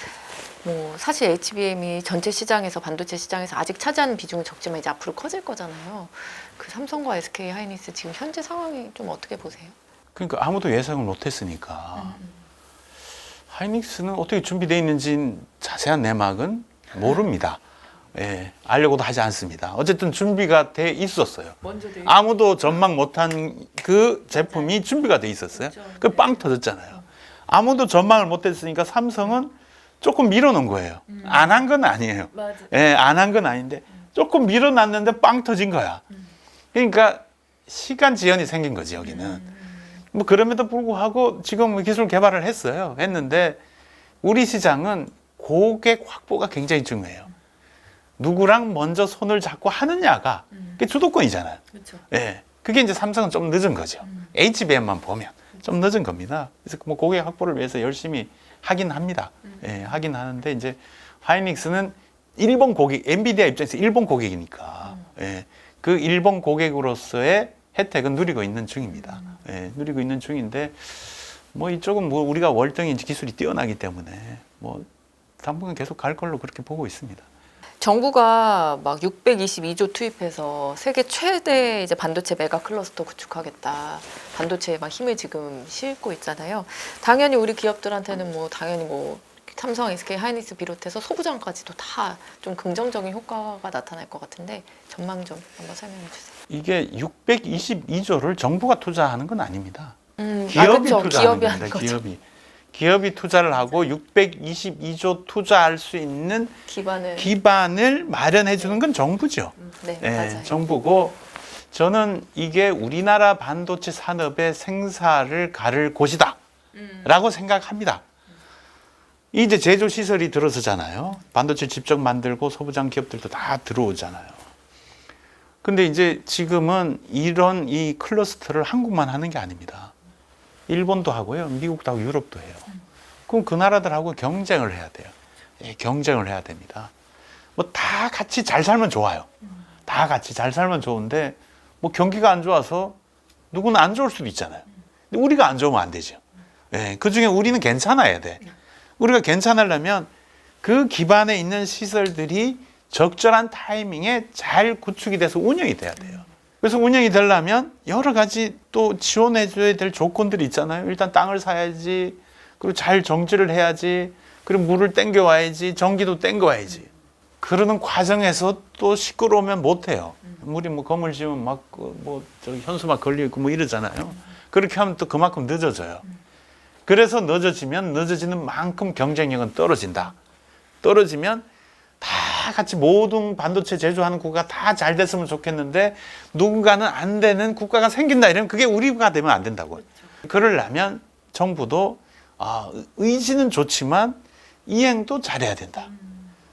뭐 사실 HBM이 전체 시장에서 반도체 시장에서 아직 차지하는 비중은 적지만 이제 앞으로 커질 거잖아요. 그 삼성과 SK 하이닉스 지금 현재 상황이 좀 어떻게 보세요? 그러니까 아무도 예상을 못했으니까 하이닉스는 어떻게 준비되어 있는지 자세한 내막은 모릅니다. 예, 알려고도 하지 않습니다. 어쨌든 준비가 돼 있었어요. 아무도 전망 못한 그 제품이 준비가 돼 있었어요. 그 빵 터졌잖아요. 아무도 전망을 못했으니까 삼성은 조금 밀어놓은 거예요. 안 한 건 아니에요. 예, 안 한 건 아닌데 조금 밀어놨는데 빵 터진 거야. 그러니까 시간 지연이 생긴 거지 여기는. 뭐 그럼에도 불구하고 지금 기술 개발을 했는데 우리 시장은 고객 확보가 굉장히 중요해요. 누구랑 먼저 손을 잡고 하느냐가 그게 주도권이잖아요. 그렇죠. 예, 그게 이제 삼성은 좀 늦은 거죠. HBM만 보면 좀 늦은 겁니다. 그래서 뭐 고객 확보를 위해서 열심히 하긴 합니다. 예, 하긴 하는데 이제 하이닉스는 일본 고객, 엔비디아 입장에서 일본 고객이니까 예, 그 일본 고객으로서의 혜택은 누리고 있는 중입니다. 예, 누리고 있는 중인데 뭐 이쪽은 뭐 우리가 월등히 기술이 뛰어나기 때문에 뭐 당분간 계속 갈 걸로 그렇게 보고 있습니다. 정부가 막 622조 투입해서 세계 최대 이제 반도체 메가 클러스터 구축하겠다. 반도체에 막 힘을 지금 싣고 있잖아요. 당연히 우리 기업들한테는 뭐 당연히 뭐 삼성, SK, 하이닉스 비롯해서 소부장까지도 다 좀 긍정적인 효과가 나타날 것 같은데 전망 좀 한번 설명해 주세요. 이게 622조를 정부가 투자하는 건 아닙니다. 기업이 투자하는 기업이 겁니다. 하는 거죠. 기업이 투자를 하고 622조 투자할 수 있는 기반을 마련해 주는 건 정부죠. 네, 네, 맞아요. 정부고 저는 이게 우리나라 반도체 산업의 생사를 가를 곳이다 라고 생각합니다. 이제 제조 시설이 들어서잖아요. 반도체 직접 만들고 소부장 기업들도 다 들어오잖아요. 근데 이제 지금은 이런 이 클러스터를 한국만 하는 게 아닙니다. 일본도 하고요. 미국도 하고 유럽도 해요. 그럼 그 나라들하고 경쟁을 해야 돼요. 예, 경쟁을 해야 됩니다. 뭐 다 같이 잘 살면 좋아요. 다 같이 잘 살면 좋은데 뭐 경기가 안 좋아서 누구는 안 좋을 수도 있잖아요. 근데 우리가 안 좋으면 안 되죠. 예, 그중에 우리는 괜찮아야 돼. 우리가 괜찮으려면 그 기반에 있는 시설들이 적절한 타이밍에 잘 구축이 돼서 운영이 돼야 돼요. 그래서 운영이 되려면 여러 가지 또 지원해줘야 될 조건들이 있잖아요. 일단 땅을 사야지, 그리고 잘 정지를 해야지, 그리고 물을 땡겨와야지, 전기도 땡겨와야지. 그러는 과정에서 또 시끄러우면 못해요. 물이 뭐 건물 지으면 막 뭐 저기 현수막 걸려 있고 뭐 이러잖아요. 그렇게 하면 또 그만큼 늦어져요. 그래서 늦어지면 늦어지는 만큼 경쟁력은 떨어진다. 떨어지면 다 같이 모든 반도체 제조하는 국가가 다 잘 됐으면 좋겠는데 누군가는 안 되는 국가가 생긴다 이러면 그게 우리가 되면 안 된다고. 그러려면 정부도 의지는 좋지만 이행도 잘해야 된다.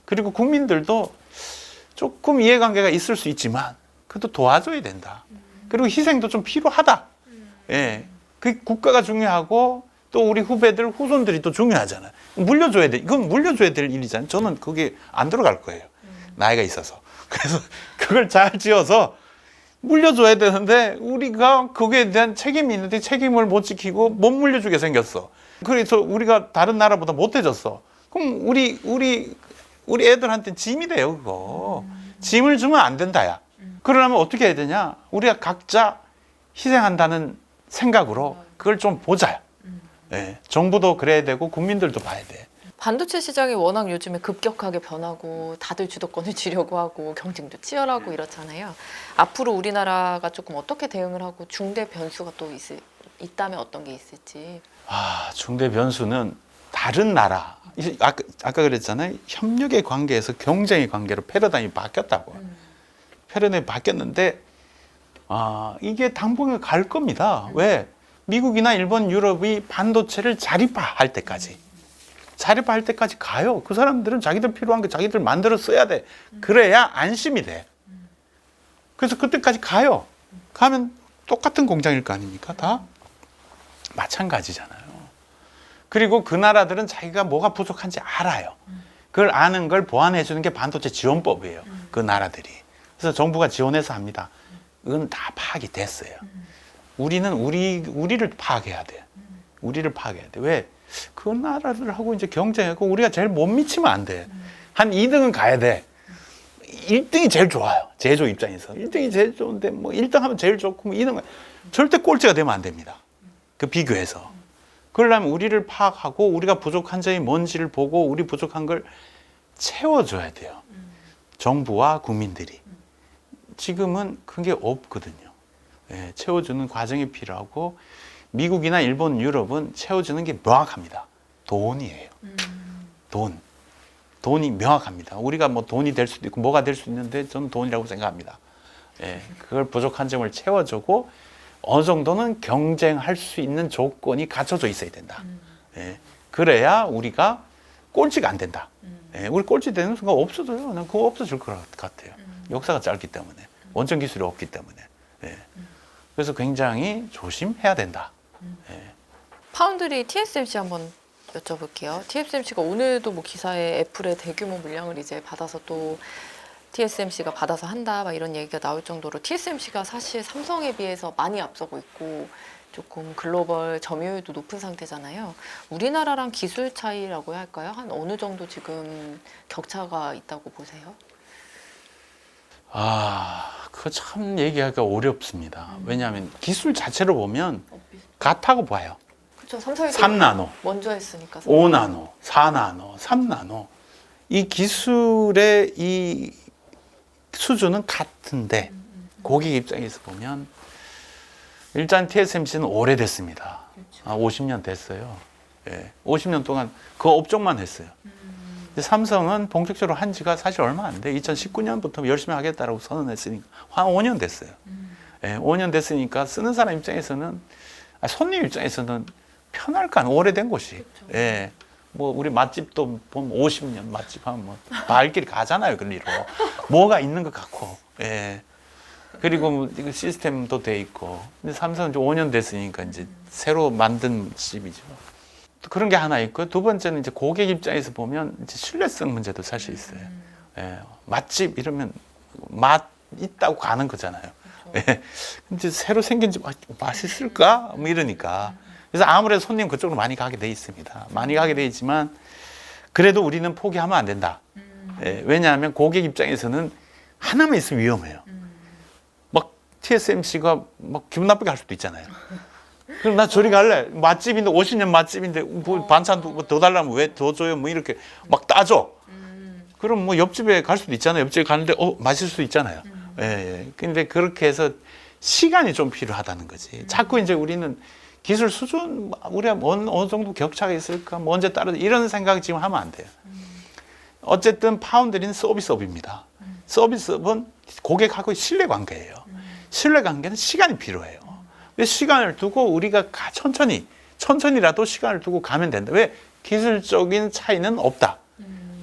그리고 국민들도 조금 이해관계가 있을 수 있지만 그래도 도와줘야 된다. 그리고 희생도 좀 필요하다. 예, 그 국가가 중요하고 또 우리 후배들, 후손들이 또 중요하잖아요. 물려줘야 돼. 이건 물려줘야 될 일이잖아요. 저는 그게 안 들어갈 거예요. 나이가 있어서. 그래서 그걸 잘 지어서 물려줘야 되는데 우리가 거기에 대한 책임이 있는데 책임을 못 지키고 못 물려주게 생겼어. 그래서 우리가 다른 나라보다 못해졌어. 그럼 우리 애들한테 짐이 돼요, 그거. 짐을 주면 안 된다야. 그러려면 어떻게 해야 되냐? 우리가 각자 희생한다는 생각으로 그걸 좀 보자. 예, 정부도 그래야 되고 국민들도 봐야 돼. 반도체 시장이 워낙 요즘에 급격하게 변하고 다들 주도권을 쥐려고 하고 경쟁도 치열하고 이렇잖아요. 앞으로 우리나라가 조금 어떻게 대응을 하고 중대 변수가 또 있다면 어떤 게 있을지. 중대 변수는 다른 나라. 아까 그랬잖아요. 협력의 관계에서 경쟁의 관계로 패러다임이 바뀌었다고. 패러다임이 바뀌었는데 이게 당분간 갈 겁니다. 왜? 미국이나 일본, 유럽이 반도체를 자립화할 때까지 가요. 그 사람들은 자기들 필요한 게 자기들 만들어 써야 돼. 그래야 안심이 돼. 그래서 그때까지 가요. 가면 똑같은 공장일 거 아닙니까? 다 마찬가지잖아요. 그리고 그 나라들은 자기가 뭐가 부족한지 알아요. 그걸 아는 걸 보완해 주는 게 반도체 지원법이에요. 그 나라들이. 그래서 정부가 지원해서 합니다. 이건 다 파악이 됐어요. 우리는 우리를 파악해야 돼. 우리를 파악해야 돼. 왜? 그 나라들하고 이제 경쟁하고 우리가 제일 못 미치면 안 돼. 한 2등은 가야 돼. 1등이 제일 좋아요. 제조 입장에서. 1등이 제일 좋은데 뭐 1등 하면 제일 좋고 뭐 2등 절대 꼴찌가 되면 안 됩니다. 그 비교해서. 그러려면 우리를 파악하고 우리가 부족한 점이 뭔지를 보고 우리 부족한 걸 채워줘야 돼요. 정부와 국민들이. 지금은 그게 없거든요. 예, 채워주는 과정이 필요하고 미국이나 일본, 유럽은 채워주는 게 명확합니다. 돈이에요. 돈이 명확합니다. 우리가 뭐 돈이 될 수도 있고 뭐가 될 수 있는데 저는 돈이라고 생각합니다. 예, 그걸 부족한 점을 채워주고 어느 정도는 경쟁할 수 있는 조건이 갖춰져 있어야 된다. 예, 그래야 우리가 꼴찌가 안 된다. 예, 우리 꼴찌 되는 순간 없어져요. 난 그거 없어질 것 같아요. 역사가 짧기 때문에. 원천 기술이 없기 때문에. 예. 그래서 굉장히 조심해야 된다. 예. 파운드리 TSMC 한번 여쭤볼게요. TSMC가 오늘도 뭐 기사에 애플의 대규모 물량을 이제 받아서 또 TSMC가 받아서 한다 막 이런 얘기가 나올 정도로 TSMC가 사실 삼성에 비해서 많이 앞서고 있고 조금 글로벌 점유율도 높은 상태잖아요. 우리나라랑 기술 차이라고 해야 할까요? 한 어느 정도 지금 격차가 있다고 보세요? 그거 참 얘기하기가 어렵습니다. 왜냐하면 기술 자체로 보면 같다고 봐요. 그렇죠. 삼성이 3나노, 먼저 했으니까. 5나노, 4나노, 3나노. 이 기술의 이 수준은 같은데 고객 입장에서 보면 일단 TSMC는 오래됐습니다. 그렇죠. 50년 됐어요. 예, 50년 동안 그 업종만 했어요. 근데 삼성은 본격적으로 한 지가 사실 얼마 안 돼. 2019년부터 열심히 하겠다라고 선언했으니까 한 5년 됐어요. 예, 5년 됐으니까 쓰는 사람 입장에서는 손님 입장에서는 편할까? 오래된 곳이. 그렇죠. 예. 뭐 우리 맛집도 보면 50년 맛집 하면 뭐 발길이 가잖아요, 그리로. 뭐가 있는 것 같고. 예. 그리고 뭐 이거 시스템도 돼 있고. 근데 삼성은 이제 5년 됐으니까 이제 새로 만든 집이죠. 그런 게 하나 있고, 두 번째는 이제 고객 입장에서 보면 이제 신뢰성 문제도 사실 있어요. 예. 맛집 이러면 맛 있다고 가는 거잖아요. 그렇죠. 예. 근데 새로 생긴 집 맛있을까? 뭐 이러니까. 그래서 아무래도 손님 그쪽으로 많이 가게 돼 있습니다. 많이 가게 돼 있지만 그래도 우리는 포기하면 안 된다. 예, 왜냐하면 고객 입장에서는 하나만 있으면 위험해요. 막 TSMC가 막 기분 나쁘게 할 수도 있잖아요. 그럼 나 저리 갈래. 맛집인데 50년 맛집인데 뭐 반찬 더 달라면 왜 더 줘요? 뭐 이렇게 막 따져. 그럼 뭐 옆집에 갈 수도 있잖아요. 옆집에 가는데 맛있을 수도 있잖아요. 예, 예. 근데 그렇게 해서 시간이 좀 필요하다는 거지. 자꾸 이제 우리는 기술 수준 우리가 어느 정도 격차가 있을까 뭐 언제 따라 이런 생각 지금 하면 안 돼요. 어쨌든 파운드리는 서비스업입니다. 서비스업은 고객하고의 신뢰 관계예요. 신뢰 관계는 시간이 필요해요. 시간을 두고 우리가 천천히라도 시간을 두고 가면 된다. 왜? 기술적인 차이는 없다.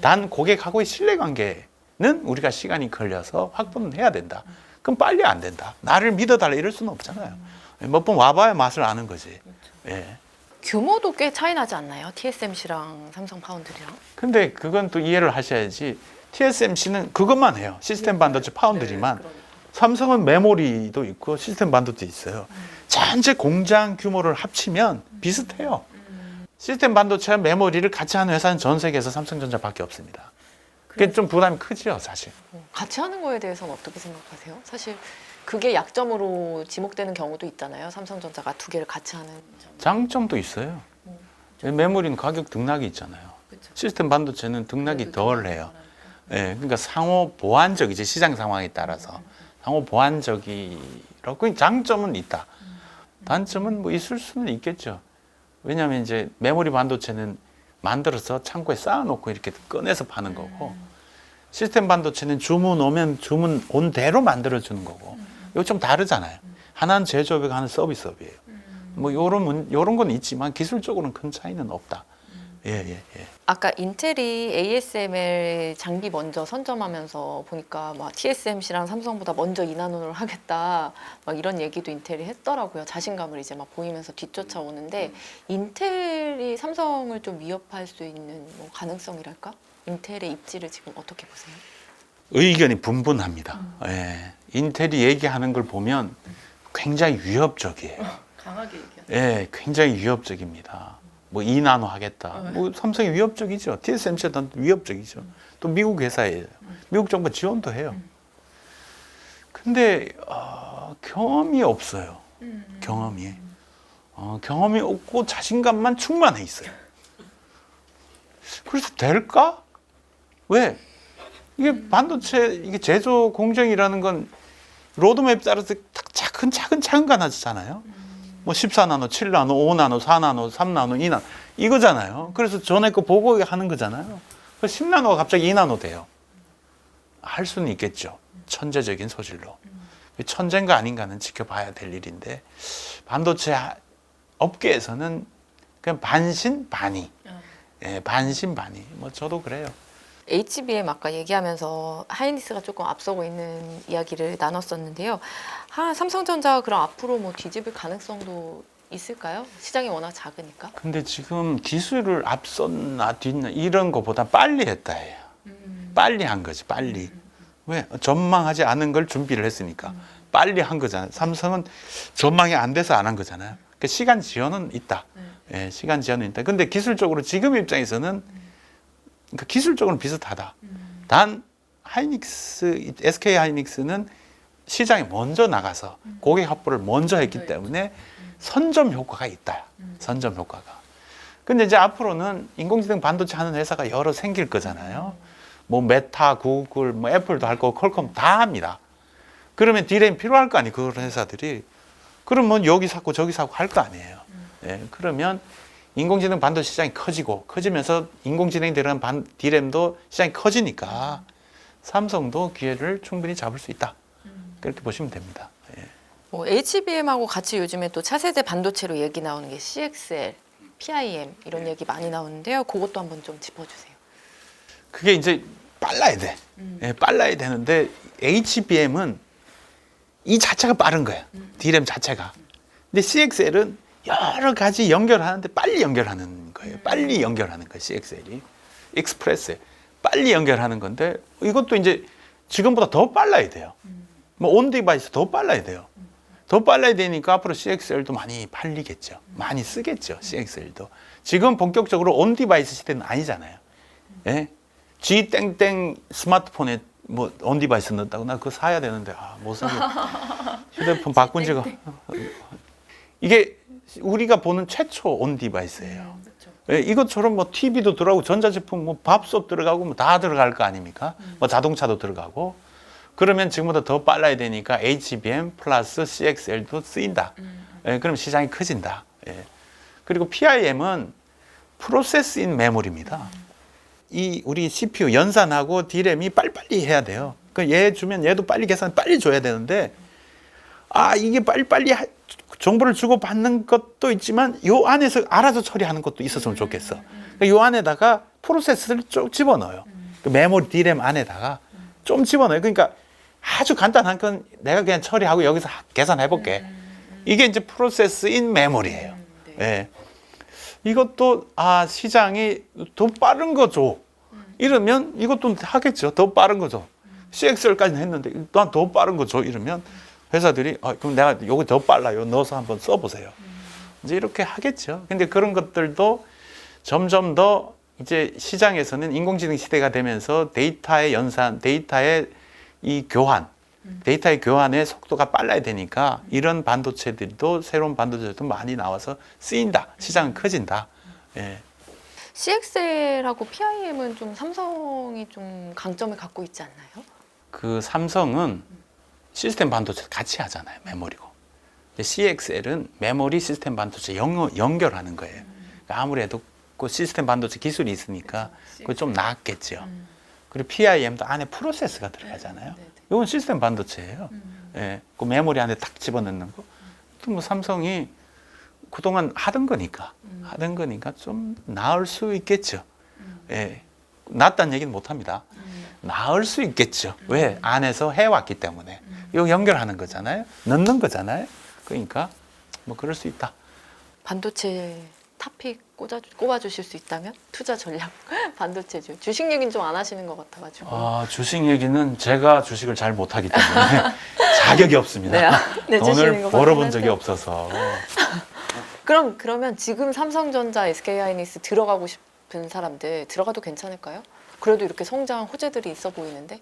단 고객하고의 신뢰 관계는 우리가 시간이 걸려서 확보는 해야 된다. 그럼 빨리 안 된다. 나를 믿어달라 이럴 수는 없잖아요. 몇 번 와봐야 맛을 아는 거지. 예. 규모도 꽤 차이 나지 않나요? TSMC랑 삼성 파운드리랑? 근데 그건 또 이해를 하셔야지. TSMC는 그것만 해요. 시스템 반도체 파운드리만. 삼성은 메모리도 있고 시스템 반도체 있어요. 전체 공장 규모를 합치면 비슷해요. 시스템 반도체와 메모리를 같이 하는 회사는 전 세계에서 삼성전자밖에 없습니다. 그게 좀 부담이 크죠, 사실. 같이 하는 거에 대해서는 어떻게 생각하세요? 사실 그게 약점으로 지목되는 경우도 있잖아요. 삼성전자가 두 개를 같이 하는 점. 장점도 있어요. 메모리는 가격 등락이 있잖아요. 그쵸. 시스템 반도체는 등락이 덜 해요. 예, 그러니까 상호 보완적이지, 시장 상황에 따라서. 상호 보완적이라고 장점은 있다. 단점은 뭐 있을 수는 있겠죠. 왜냐하면 이제 메모리 반도체는 만들어서 창고에 쌓아놓고 이렇게 꺼내서 파는 거고, 시스템 반도체는 주문 오면 주문 온 대로 만들어주는 거고, 이거 좀 다르잖아요. 하나는 제조업이고 하나는 서비스업이에요. 뭐 요런 건 있지만 기술적으로는 큰 차이는 없다. 예. 아까 인텔이 ASML 장비 먼저 선점하면서 보니까 막 TSMC랑 삼성보다 먼저 2나노를 하겠다 막 이런 얘기도 인텔이 했더라고요. 자신감을 이제 막 보이면서 뒤쫓아오는데 인텔이 삼성을 좀 위협할 수 있는 뭐 가능성이랄까? 인텔의 입지를 지금 어떻게 보세요? 의견이 분분합니다. 예. 인텔이 얘기하는 걸 보면 굉장히 위협적이에요. 강하게 얘기하죠. 예, 굉장히 위협적입니다. 뭐 2나노 하겠다. 뭐 삼성이 위협적이죠. TSMC도 위협적이죠. 또 미국 회사예요. 미국 정부 지원도 해요. 근데 경험이 없어요. 경험이 없고 자신감만 충만해 있어요. 그래서 될까? 왜? 이게 반도체 이게 제조 공정이라는 건 로드맵 따라서 차근 가나잖아요. 뭐 14나노, 7나노, 5나노, 4나노, 3나노, 2나노 이거잖아요. 그래서 전에 거 보고 하는 거잖아요. 그 10나노가 갑자기 2나노 돼요. 할 수는 있겠죠. 천재적인 소질로. 천재인가 아닌가는 지켜봐야 될 일인데 반도체 업계에서는 그냥 반신반의. 예, 반신반의. 뭐 저도 그래요. HBM 아까 얘기하면서 하이닉스가 조금 앞서고 있는 이야기를 나눴었는데요. 삼성전자가 그럼 앞으로 뭐 뒤집을 가능성도 있을까요? 시장이 워낙 작으니까. 근데 지금 기술을 앞섰나 뒤나 이런 거보다 빨리 했다 해요. 빨리 한 거지, 빨리. 왜? 전망하지 않은 걸 준비를 했으니까. 빨리 한 거잖아요. 삼성은 전망이 안 돼서 안 한 거잖아요. 그러니까 시간 지연은 있다. 예, 시간 지연은 있다. 근데 기술적으로 지금 입장에서는 그러니까 기술적으로는 비슷하다. 단 하이닉스, SK 하이닉스는 시장에 먼저 나가서 고객 확보를 먼저 했기 때문에 선점 효과가 있다. 선점 효과가. 근데 이제 앞으로는 인공지능 반도체 하는 회사가 여러 생길 거잖아요. 뭐 메타, 구글, 뭐 애플도 할 거고 퀄컴 다 합니다. 그러면 디램 필요할 거 아니에요. 그런 회사들이. 그러면 여기 사고 저기 사고 할 거 아니에요. 예, 그러면 인공지능 반도체 시장이 커지면서 인공지능이 들어간 디램도 시장이 커지니까 삼성도 기회를 충분히 잡을 수 있다. 그렇게 보시면 됩니다. 예. 뭐 HBM하고 같이 요즘에 또 차세대 반도체로 얘기 나오는 게 CXL, PIM 이런 얘기 많이 나오는데요. 그것도 한번 좀 짚어주세요. 그게 이제 빨라야 돼. 예, 빨라야 되는데 HBM은 이 자체가 빠른 거야. 디램 자체가. 근데 CXL은 여러 가지 연결하는데 빨리 연결하는 거예요. 빨리 연결하는 거예요. CXL이. 익스프레스. 빨리 연결하는 건데 이것도 이제 지금보다 더 빨라야 돼요. 뭐 온 디바이스 더 빨라야 돼요. 더 빨라야 되니까 앞으로 CXL도 많이 팔리겠죠. 많이 쓰겠죠. CXL도. 지금 본격적으로 온 디바이스 시대는 아니잖아요. 예? G 땡땡 스마트폰에 뭐 온 디바이스 넣었다고 나 그거 사야 되는데 못 사겠다. 휴대폰 바꾼 지가 이게 우리가 보는 최초 온 디바이스예요. 예, 이것처럼 뭐 TV도 들어가고 전자제품 뭐 밥솥 들어가고 뭐 다 들어갈 거 아닙니까? 뭐 자동차도 들어가고 그러면 지금보다 더 빨라야 되니까 HBM 플러스 CXL도 쓰인다. 예, 그럼 시장이 커진다. 예. 그리고 PIM은 프로세스인 메모리입니다. 이 우리 CPU 연산하고 D램이 빨리빨리 해야 돼요. 그러니까 얘 주면 얘도 빨리 계산 빨리 줘야 되는데 이게 빨리빨리 정보를 주고 받는 것도 있지만 요 안에서 알아서 처리하는 것도 있었으면 좋겠어. 그러니까 요 안에다가 프로세스를 쭉 집어넣어요. 그 메모리 D램 안에다가 좀 집어넣어요. 그러니까 아주 간단한 건 내가 그냥 처리하고 여기서 계산해 볼게. 이게 이제 프로세스인 메모리예요. 예. 이것도 시장이 더 빠른 거 줘. 이러면 이것도 하겠죠. 더 빠른 거 줘. CXL까지는 했는데 난 더 빠른 거 줘. 이러면 회사들이 그럼 내가 요거 더 빨라요. 넣어서 한번 써보세요. 이제 이렇게 하겠죠. 근데 그런 것들도 점점 더 이제 시장에서는 인공지능 시대가 되면서 데이터의 연산, 데이터의 이 교환, 데이터의 교환의 속도가 빨라야 되니까 이런 반도체들도 새로운 반도체들도 많이 나와서 쓰인다. 시장은 커진다. 예. CXL하고 PIM은 좀 삼성이 좀 강점을 갖고 있지 않나요? 그 삼성은 시스템 반도체 같이 하잖아요. 메모리고. CXL은 메모리 시스템 반도체 연결하는 거예요. 그러니까 아무래도 그 시스템 반도체 기술이 있으니까 그거 좀 나았겠죠. 그리고 PIM도 안에 프로세스가 들어가잖아요. 이건 시스템 반도체예요. 예, 그 메모리 안에 딱 집어넣는 거. 또 뭐 삼성이 그동안 하던 거니까 좀 나을 수 있겠죠. 예, 낫다는 얘기는 못 합니다. 나을 수 있겠죠. 왜? 안에서 해왔기 때문에. 이거 연결하는 거잖아요. 넣는 거잖아요. 그러니까 뭐 그럴 수 있다. 반도체 탑픽 꼽아주실 수 있다면? 투자 전략 반도체주. 주식 얘기는 좀 안 하시는 것 같아가지고. 주식 얘기는 제가 주식을 잘 못하기 때문에 자격이 없습니다. 네, 돈을 벌어본 적이 없어서. 그러면 지금 삼성전자, SK하이닉스 들어가고 싶은 사람들 들어가도 괜찮을까요? 그래도 이렇게 성장 호재들이 있어 보이는데?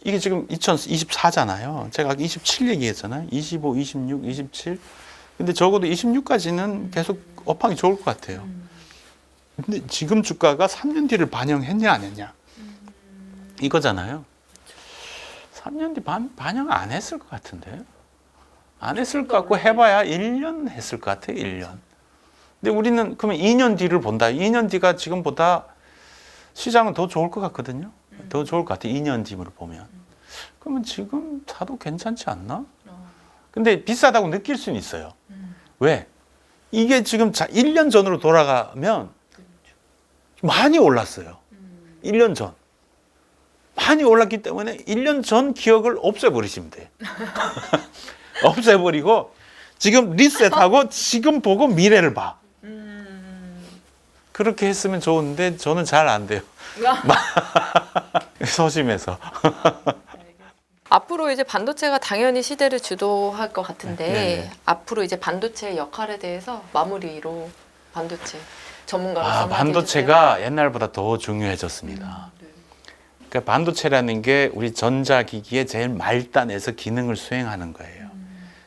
이게 지금 2024잖아요. 제가 27 얘기했잖아요. 25, 26, 27. 근데 적어도 26까지는 계속 업황이 좋을 것 같아요. 근데 지금 주가가 3년 뒤를 반영했냐 안 했냐 이거잖아요. 3년 뒤 반영 안 했을 것 같은데요. 안 했을 것 같고 해봐야 1년 했을 것 같아요. 1년. 근데 우리는 그러면 2년 뒤를 본다. 2년 뒤가 지금보다 시장은 더 좋을 것 같거든요. 더 좋을 것 같아요. 2년 뒤를 보면. 그러면 지금 사도 괜찮지 않나? 근데 비싸다고 느낄 수는 있어요. 왜? 이게 지금 1년 전으로 돌아가면 많이 올랐어요. 1년 전. 많이 올랐기 때문에 1년 전 기억을 없애버리시면 돼요. 없애버리고 지금 리셋하고 지금 보고 미래를 봐. 그렇게 했으면 좋은데 저는 잘 안 돼요. 소심해서. 앞으로 이제 반도체가 당연히 시대를 주도할 것 같은데 네네. 앞으로 이제 반도체의 역할에 대해서 마무리로 반도체 전문가로서 한마디 반도체가 옛날보다 더 중요해졌습니다. 그러니까 반도체라는 게 우리 전자기기의 제일 말단에서 기능을 수행하는 거예요.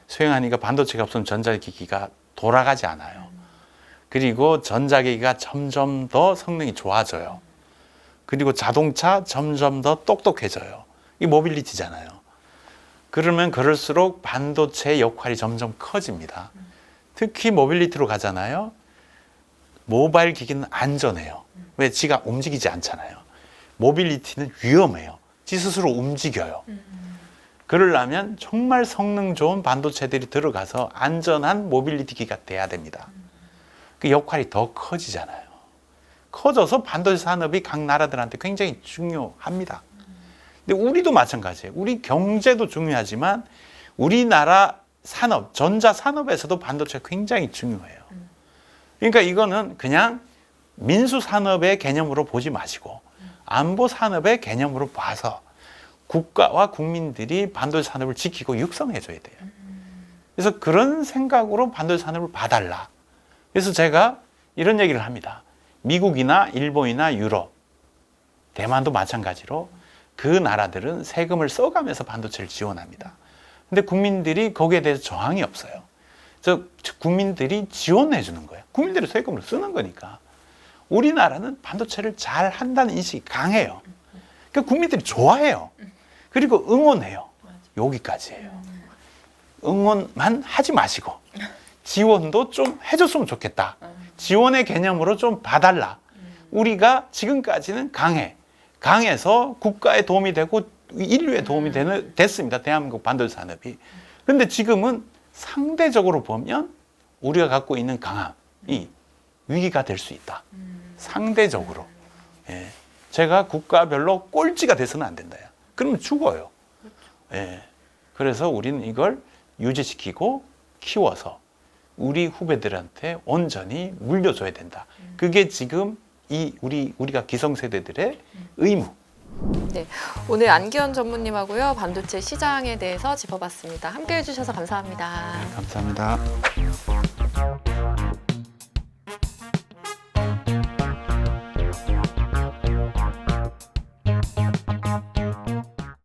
수행하니까 반도체가 없으면 전자기기가 돌아가지 않아요. 그리고 전자기기가 점점 더 성능이 좋아져요. 그리고 자동차 점점 더 똑똑해져요. 이 모빌리티잖아요. 그러면 그럴수록 반도체의 역할이 점점 커집니다. 특히 모빌리티로 가잖아요. 모바일 기기는 안전해요. 왜? 지가 움직이지 않잖아요. 모빌리티는 위험해요. 지 스스로 움직여요. 그러려면 정말 성능 좋은 반도체들이 들어가서 안전한 모빌리티 기기가 돼야 됩니다. 그 역할이 더 커지잖아요. 커져서 반도체 산업이 각 나라들한테 굉장히 중요합니다. 근데 우리도 마찬가지예요. 우리 경제도 중요하지만 우리나라 산업, 전자 산업에서도 반도체가 굉장히 중요해요. 그러니까 이거는 그냥 민수 산업의 개념으로 보지 마시고 안보 산업의 개념으로 봐서 국가와 국민들이 반도체 산업을 지키고 육성해 줘야 돼요. 그래서 그런 생각으로 반도체 산업을 봐달라. 그래서 제가 이런 얘기를 합니다. 미국이나 일본이나 유럽, 대만도 마찬가지로 그 나라들은 세금을 써가면서 반도체를 지원합니다. 근데 국민들이 거기에 대해서 저항이 없어요. 국민들이 지원해 주는 거예요. 국민들이 세금을 쓰는 거니까. 우리나라는 반도체를 잘 한다는 인식이 강해요. 그러니까 국민들이 좋아해요. 그리고 응원해요. 여기까지예요. 응원만 하지 마시고 지원도 좀 해줬으면 좋겠다. 지원의 개념으로 좀 봐달라. 우리가 지금까지는 강해서 국가에 도움이 되고 인류에 도움이 됐습니다. 대한민국 반도체 산업이. 그런데 지금은 상대적으로 보면 우리가 갖고 있는 강함이 위기가 될 수 있다. 상대적으로. 예. 제가 국가별로 꼴찌가 돼서는 안 된다. 그러면 죽어요. 예. 그래서 우리는 이걸 유지시키고 키워서 우리 후배들한테 온전히 물려줘야 된다. 그게 지금 우리가 기성세대들의 의무. 네, 오늘 안기현 전무님하고요 반도체 시장에 대해서 짚어봤습니다. 함께해 주셔서 감사합니다. 감사합니다.